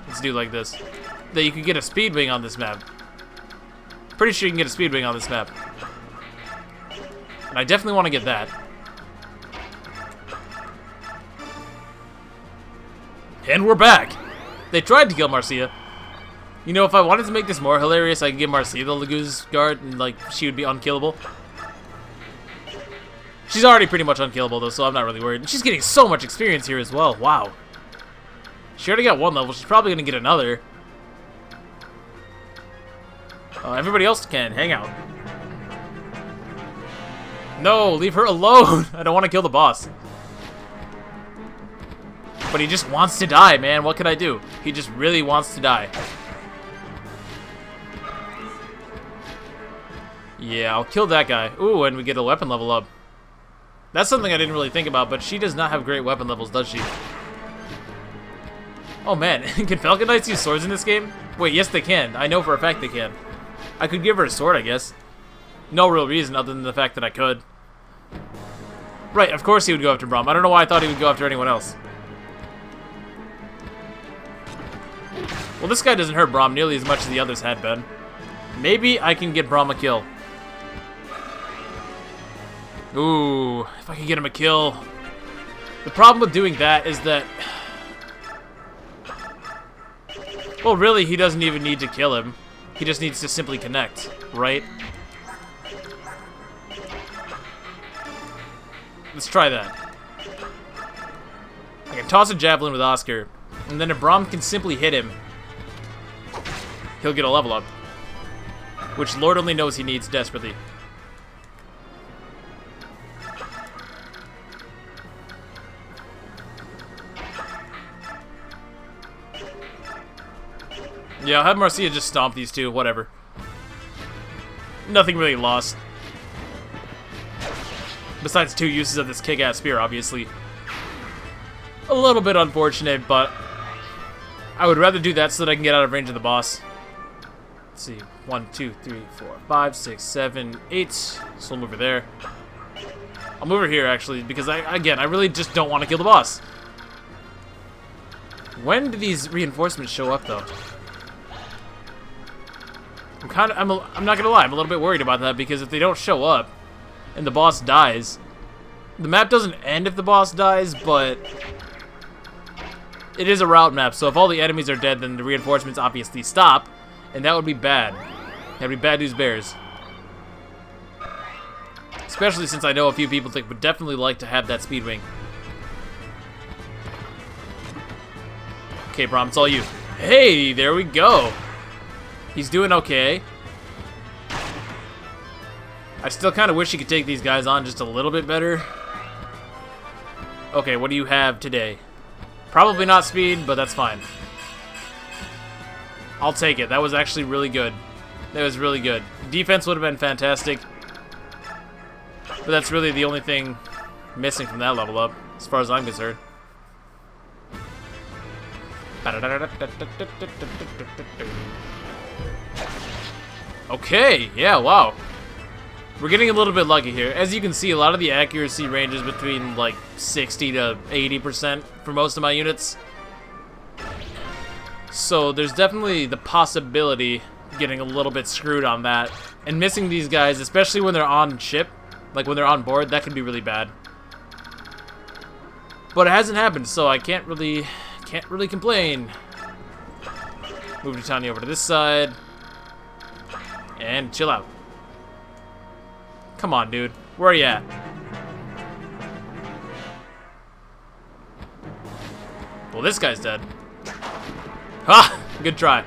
Let's do like this. That you can get a speed wing on this map. Pretty sure you can get a speed wing on this map. And I definitely want to get that. And we're back! They tried to kill Marcia. You know, if I wanted to make this more hilarious, I could give Marcia the Lagoose guard and, like, she would be unkillable. She's already pretty much unkillable, though, so I'm not really worried. And she's getting so much experience here as well. Wow. She already got 1 level. She's probably going to get another. Everybody else can hang out. No, leave her alone. I don't want to kill the boss. But he just wants to die, man. What can I do? He just really wants to die. Yeah, I'll kill that guy. Ooh, and we get a weapon level up. That's something I didn't really think about, but she does not have great weapon levels, does she? Oh man, can Falcon Knights use swords in this game? Wait, yes they can. I know for a fact they can. I could give her a sword, I guess. No real reason other than the fact that I could. Right, of course he would go after Braum. I don't know why I thought he would go after anyone else. Well, this guy doesn't hurt Braum nearly as much as the others had been. Maybe I can get Braum a kill. Ooh, if I can get him a kill. The problem with doing that is that... Well, really, he doesn't even need to kill him. He just needs to simply connect, right? Let's try that. I can toss a javelin with Oscar, and then if Braum can simply hit him, he'll get a level up. Which Lord only knows he needs desperately. Yeah, I'll have Marcia just stomp these two, whatever. Nothing really lost. Besides 2 uses of this kick-ass spear, obviously. A little bit unfortunate, but I would rather do that so that I can get out of range of the boss. Let's see. 1, 2, 3, 4, 5, 6, 7, 8. So we'll move her there. I'll move her here, actually, because I really just don't want to kill the boss. When do these reinforcements show up, though? I'm not gonna lie, I'm a little bit worried about that, because if they don't show up and the boss dies, the map doesn't end if the boss dies, but it is a route map, so if all the enemies are dead, then the reinforcements obviously stop, and that would be bad. That'd be bad news bears. Especially since I know a few people would definitely like to have that speed wing. Okay, Braum, it's all you. Hey, there we go. He's doing okay. I still kind of wish he could take these guys on just a little bit better. Okay, what do you have today? Probably not speed, but that's fine. I'll take it. That was actually really good. That was really good. Defense would have been fantastic. But that's really the only thing missing from that level up, as far as I'm concerned. Okay, yeah, wow. We're getting a little bit lucky here. As you can see, a lot of the accuracy ranges between like 60 to 80% for most of my units. So there's definitely the possibility of getting a little bit screwed on that. And missing these guys, especially when they're on ship, like when they're on board, that can be really bad. But it hasn't happened, so I can't really complain. Move Titania over to this side. And chill out. Come on, dude. Where are you at? Well, this guy's dead. Ha! Good try.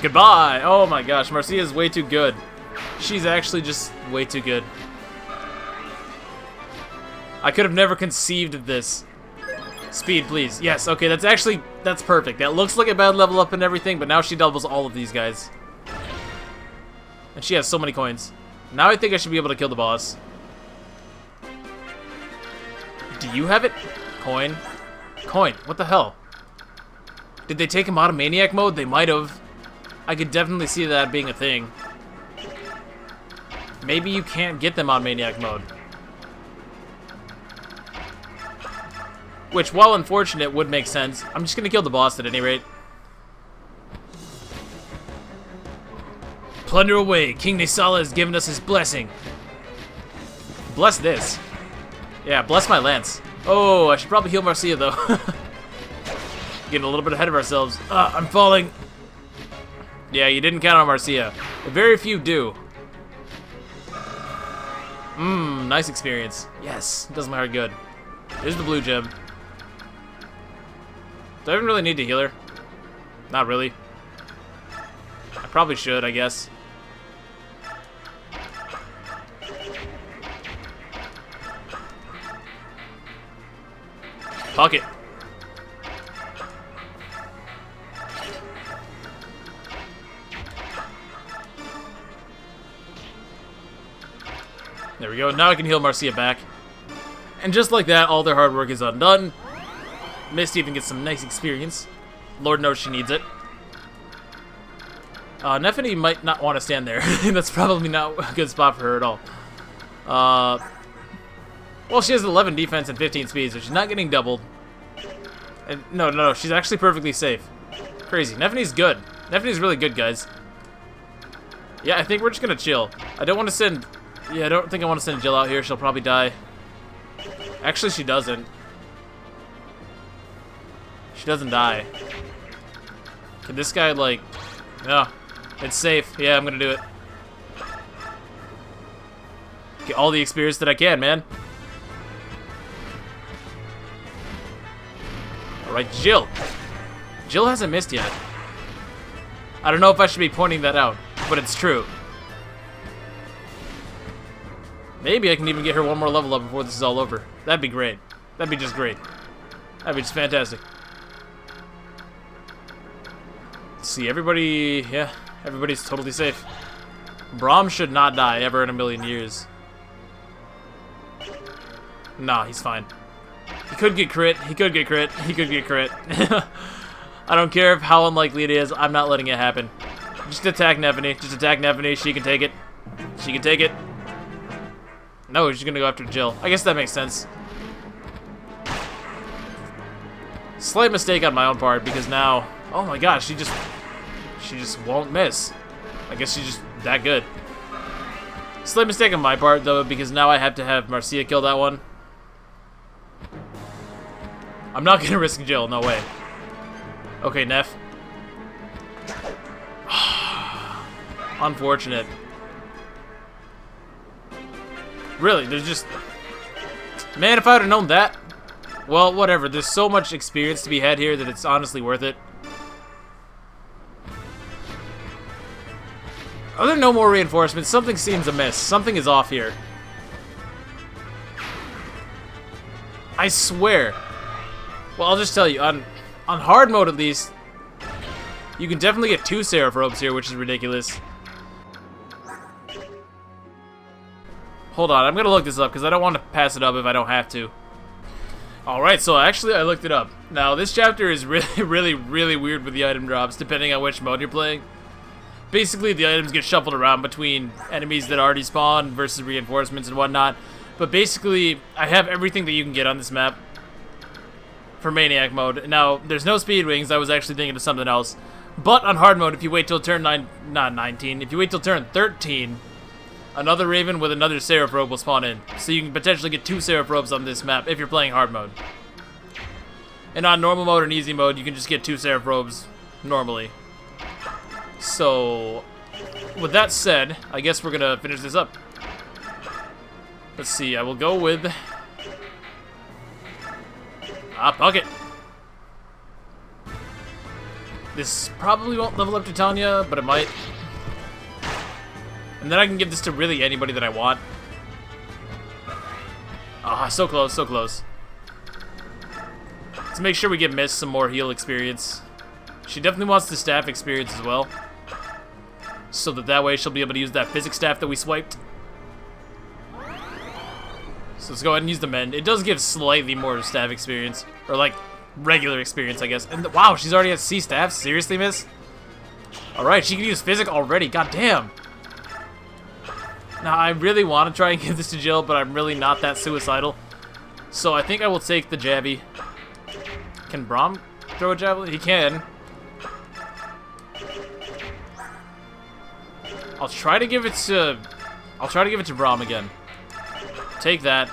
Goodbye! Oh my gosh, Marcia's way too good. She's actually just way too good. I could have never conceived of this. Speed, please. Yes, okay, that's perfect. That looks like a bad level up and everything, but now she doubles all of these guys. And she has so many coins. Now I think I should be able to kill the boss. Do you have it? Coin. Coin. What the hell? Did they take him out of Maniac mode? They might have. I could definitely see that being a thing. Maybe you can't get them on Maniac mode. Which, while unfortunate, would make sense. I'm just gonna kill the boss at any rate. Plunder away. King Nisala has given us his blessing. Bless this. Yeah, bless my lance. Oh, I should probably heal Marcia, though. Getting a little bit ahead of ourselves. I'm falling. Yeah, you didn't count on Marcia. Very few do. Nice experience. Yes, does my heart good. There's the blue gem. Do I even really need to heal her? Not really. I probably should, I guess. Fuck it. There we go. Now I can heal Marcia back. And just like that, all their hard work is undone. Mist even gets some nice experience. Lord knows she needs it. Neffany might not want to stand there. That's probably not a good spot for her at all. Well, she has 11 defense and 15 speed, so she's not getting doubled. And no, she's actually perfectly safe. Crazy. Neffany's good. Neffany's really good, guys. Yeah, I think we're just gonna chill. I don't want to send... Yeah, I don't think I want to send Jill out here. She'll probably die. Actually, she doesn't. She doesn't die. Can this guy, like... No. It's safe. Yeah, I'm gonna do it. Get all the experience that I can, man. Alright, Jill. Jill hasn't missed yet. I don't know if I should be pointing that out, but it's true. Maybe I can even get her one more level up before this is all over. That'd be great. That'd be just great. That'd be just fantastic. Let's see, everybody... Yeah, everybody's totally safe. Braum should not die ever in a million years. Nah, he's fine. He could get crit. He could get crit. He could get crit. I don't care how unlikely it is. I'm not letting it happen. Just attack Neffany. Just attack Neffany. She can take it. She can take it. No, she's gonna go after Jill. I guess that makes sense. Slight mistake on my own part because now... Oh my gosh, she just won't miss. I guess she's just that good. Slight mistake on my part though because now I have to have Marcia kill that one. I'm not gonna risk Jill, no way. Okay, Neff. Unfortunate. Really, there's just... Man, if I would have known that... Well, whatever. There's so much experience to be had here that it's honestly worth it. Are there no more reinforcements? Something seems amiss. Something is off here. I swear. Well, I'll just tell you, on hard mode at least, you can definitely get 2 Seraph Robes here, which is ridiculous. Hold on, I'm gonna look this up because I don't want to pass it up if I don't have to. Alright, so actually I looked it up. Now, this chapter is really weird with the item drops, depending on which mode you're playing. Basically, the items get shuffled around between enemies that already spawn versus reinforcements and whatnot. But basically, I have everything that you can get on this map for Maniac mode. Now, there's no speed wings. I was actually thinking of something else. But on hard mode, if you wait till turn if you wait till turn 13, another Raven with another Seraph Robe will spawn in. So you can potentially get 2 Seraph Robes on this map if you're playing hard mode. And on normal mode and easy mode, you can just get 2 Seraph Robes normally. So, with that said, I guess we're gonna finish this up. Let's see, I will go with... Bucket. This probably won't level up to Tanya, but it might. And then I can give this to really anybody that I want. So close, so close. Let's make sure we give Miss some more heal experience. She definitely wants the staff experience as well. So that way she'll be able to use that physics staff that we swiped. So let's go ahead and use the mend. It does give slightly more staff experience. Or like, regular experience, I guess. And wow, she's already at C staff? Seriously, miss? Alright, she can use physic already. God damn. Now, I really want to try and give this to Jill, but I'm really not that suicidal. So I think I will take the Jabby. Can Braum throw a javelin? He can. I'll try to give it to Braum again. Take that.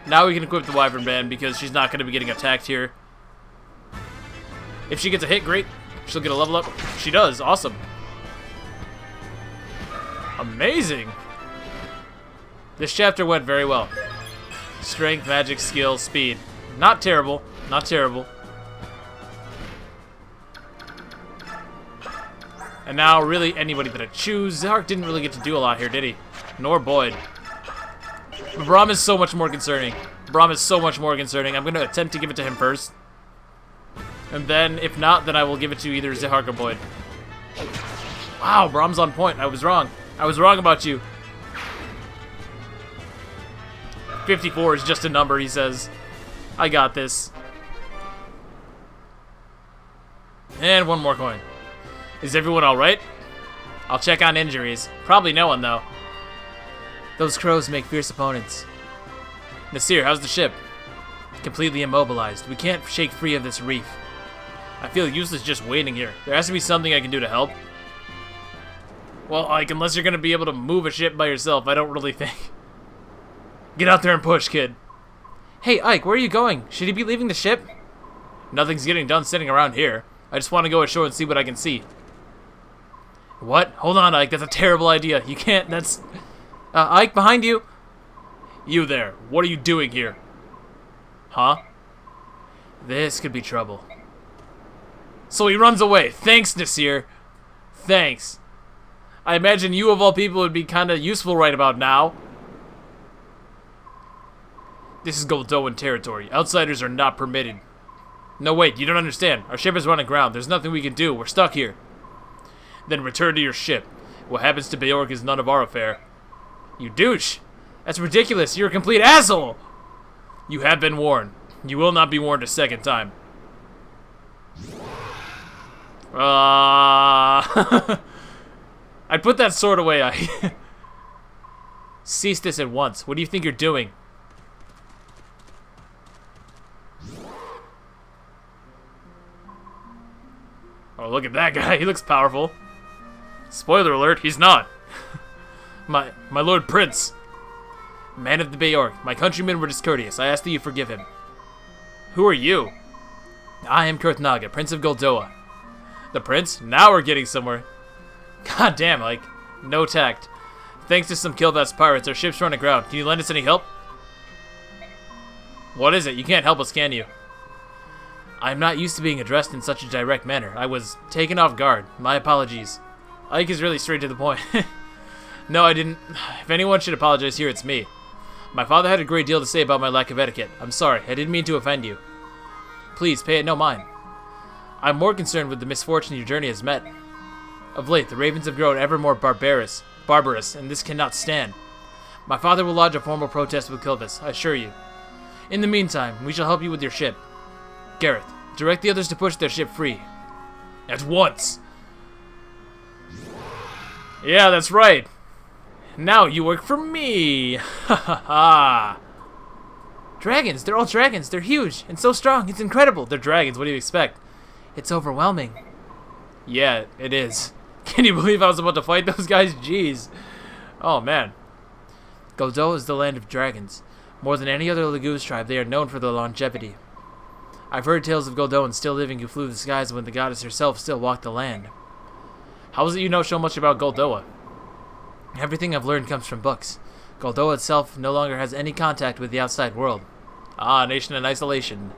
Now we can equip the Wyvern Band because she's not going to be getting attacked here. If she gets a hit, great. She'll get a level up. She does. Awesome. Amazing. This chapter went very well. Strength, magic, skill, speed. Not terrible. Not terrible. And now, really, anybody that I choose. Zahak didn't really get to do a lot here, did he? Nor Boyd. But Braum is so much more concerning. Braum is so much more concerning. I'm going to attempt to give it to him first. And then, if not, then I will give it to either Zahak or Boyd. Wow, Braum's on point. I was wrong. I was wrong about you. 54 is just a number, he says. I got this. And one more coin. Is everyone alright? I'll check on injuries. Probably no one, though. Those crows make fierce opponents. Nasir, how's the ship? Completely immobilized. We can't shake free of this reef. I feel useless just waiting here. There has to be something I can do to help. Well, like, unless you're gonna be able to move a ship by yourself, I don't really think. Get out there and push, kid. Hey, Ike, where are you going? Should he be leaving the ship? Nothing's getting done sitting around here. I just want to go ashore and see what I can see. What? Hold on, Ike. That's a terrible idea. You can't. That's... Ike, behind you. You there. What are you doing here? Huh? This could be trouble. So he runs away. Thanks, Nasir. Thanks. I imagine you, of all people, would be kind of useful right about now. This is Goldoan territory. Outsiders are not permitted. No, wait. You don't understand. Our ship is run aground. There's nothing we can do. We're stuck here. Then return to your ship. What happens to Bjork is none of our affair. You douche. That's ridiculous. You're a complete asshole. You have been warned. You will not be warned a second time. I'd put that sword away. Cease this at once. What do you think you're doing? Oh, look at that guy. He looks powerful. Spoiler alert, he's not. My Lord Prince. Man of the Bjork, my countrymen were discourteous. I ask that you forgive him. Who are you? I am Kurthnaga, Prince of Goldoa. The Prince? Now we're getting somewhere. God damn, like, no tact. Thanks to some Killvast pirates, our ship's run aground. Can you lend us any help? What is it? You can't help us, can you? I'm not used to being addressed in such a direct manner. I was taken off guard. My apologies. Ike is really straight to the point. No, I didn't. If anyone should apologize here, it's me. My father had a great deal to say about my lack of etiquette. I'm sorry. I didn't mean to offend you. Please, pay it no mind. I'm more concerned with the misfortune your journey has met. Of late, the ravens have grown ever more barbarous, and this cannot stand. My father will lodge a formal protest with Kilvis, I assure you. In the meantime, we shall help you with your ship. Gareth, direct the others to push their ship free. At once! Yeah, that's right. Now you work for me! Ha ha ha! Dragons! They're all dragons! They're huge and so strong! It's incredible! They're dragons, what do you expect? It's overwhelming. Yeah, it is. Can you believe I was about to fight those guys? Jeez. Oh, man. Goldoa is the land of dragons. More than any other Laguz tribe, they are known for their longevity. I've heard tales of Goldoans still living who flew the skies when the goddess herself still walked the land. How is it you know so much about Goldoa? Everything I've learned comes from books. Goldoa itself no longer has any contact with the outside world. Ah, nation in isolation.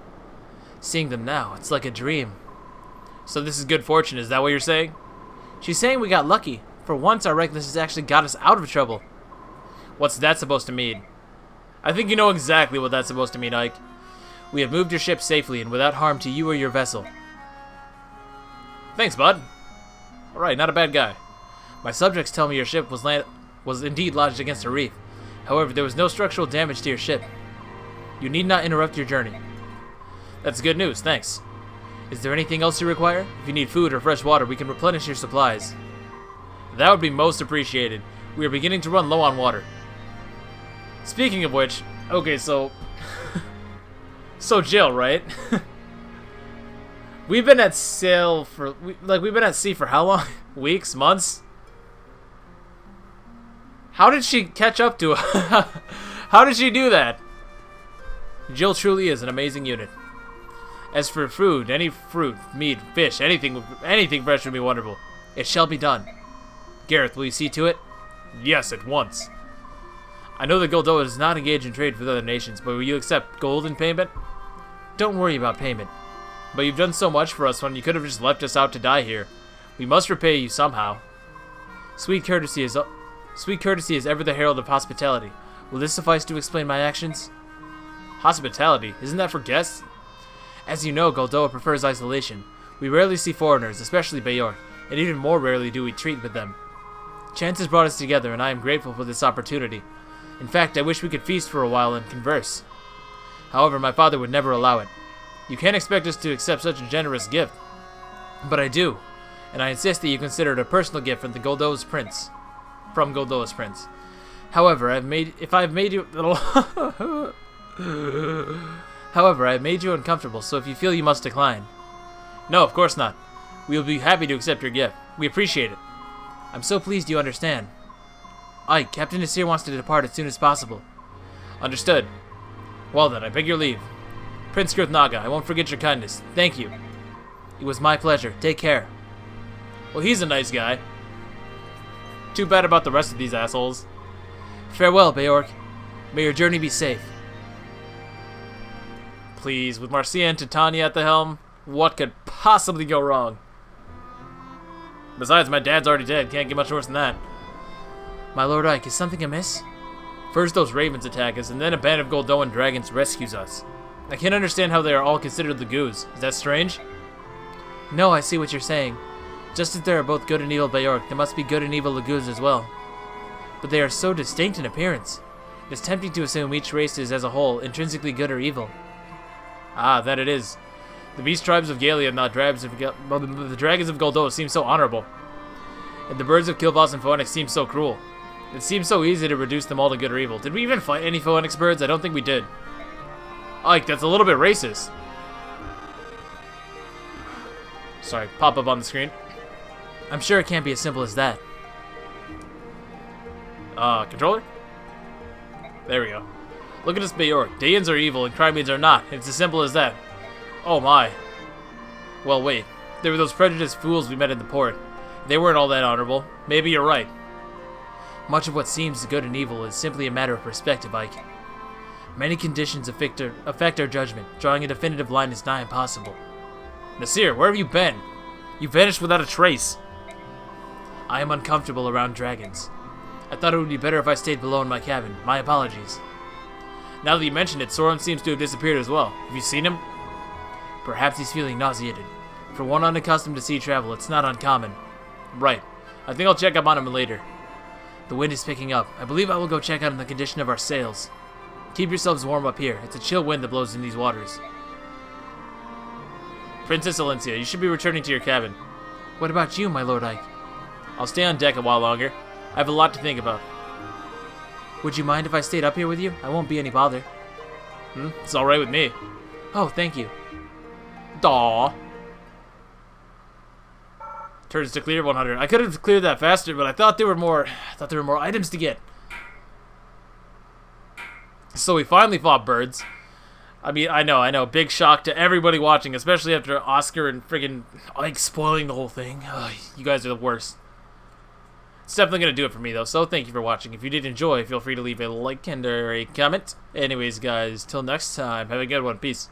Seeing them now, it's like a dream. So this is good fortune, is that what you're saying? She's saying we got lucky. For once, our recklessness actually got us out of trouble. What's that supposed to mean? I think you know exactly what that's supposed to mean, Ike. We have moved your ship safely and without harm to you or your vessel. Thanks, bud. Alright, not a bad guy. My subjects tell me your ship was indeed lodged against a reef. However, there was no structural damage to your ship. You need not interrupt your journey. That's good news, thanks. Is there anything else you require? If you need food or fresh water, we can replenish your supplies. That would be most appreciated. We are beginning to run low on water. Speaking of which, okay, so... so Jill, right? We've been at sail for... we've been at sea for how long? Weeks? Months? How did she catch up to us? How did she do that? Jill truly is an amazing unit. As for food, any fruit, meat, fish, anything fresh would be wonderful. It shall be done. Gareth, will you see to it? Yes, at once. I know that Goldoa does not engage in trade with other nations, but will you accept gold in payment? Don't worry about payment. But you've done so much for us when you could have just left us out to die here. We must repay you somehow. Sweet courtesy is ever the herald of hospitality. Will this suffice to explain my actions? Hospitality? Isn't that for guests? As you know, Goldoa prefers isolation. We rarely see foreigners, especially Bjork, and even more rarely do we treat with them. Chance has brought us together, and I am grateful for this opportunity. In fact, I wish we could feast for a while and converse. However, my father would never allow it. You can't expect us to accept such a generous gift. But I do, and I insist that you consider it a personal gift from the Goldo's Prince. From Goldo's Prince. However, I have made you However, I have made you uncomfortable, so if you feel you must decline. No, of course not. We will be happy to accept your gift. We appreciate it. I'm so pleased you understand. Ike, Captain Nasir wants to depart as soon as possible. Understood. Well then, I beg your leave. Prince Girthnaga, I won't forget your kindness. Thank you. It was my pleasure. Take care. Well, he's a nice guy. Too bad about the rest of these assholes. Farewell, Beork. May your journey be safe. Please, with Marcia and Titania at the helm, what could possibly go wrong? Besides, my dad's already dead. Can't get much worse than that. My Lord Ike, is something amiss? First those ravens attack us, and then a band of Goldoan dragons rescues us. I can't understand how they are all considered Lagoos. Is that strange? No, I see what you're saying. Just as there are both good and evil Beork, there must be good and evil Lagoos as well. But they are so distinct in appearance. It is tempting to assume each race is, as a whole, intrinsically good or evil. Ah, that it is. The beast tribes of Galia, not tribes of the dragons of Goldo seem so honorable. And the birds of Kilvas and Phoenix seem so cruel. It seems so easy to reduce them all to good or evil. Did we even fight any Phoenix birds? I don't think we did. Ike, that's a little bit racist. Sorry, pop up on the screen. I'm sure it can't be as simple as that. Controller? There we go. Look at this Beork. Daeans are evil and Crimeans are not. It's as simple as that. Oh my. Well, wait. There were those prejudiced fools we met in the port. They weren't all that honorable. Maybe you're right. Much of what seems good and evil is simply a matter of perspective, Ike. Many conditions affect our judgment. Drawing a definitive line is nigh impossible. Nasir, where have you been? You vanished without a trace. I am uncomfortable around dragons. I thought it would be better if I stayed below in my cabin. My apologies. Now that you mention it, Soren seems to have disappeared as well. Have you seen him? Perhaps he's feeling nauseated. For one unaccustomed to sea travel, it's not uncommon. Right. I think I'll check up on him later. The wind is picking up. I believe I will go check on the condition of our sails. Keep yourselves warm up here. It's a chill wind that blows in these waters. Princess Alencia, you should be returning to your cabin. What about you, my Lord Ike? I'll stay on deck a while longer. I have a lot to think about. Would you mind if I stayed up here with you? I won't be any bother. It's alright with me. Oh, thank you. Daw. Turns to clear 100. I could have cleared that faster, but I thought there were more items to get. So we finally fought birds. I mean, I know. Big shock to everybody watching, especially after Oscar and friggin' Ike spoiling the whole thing. Ugh, you guys are the worst. It's definitely going to do it for me, though, so thank you for watching. If you did enjoy, feel free to leave a like and or a comment. Anyways, guys, till next time, have a good one. Peace.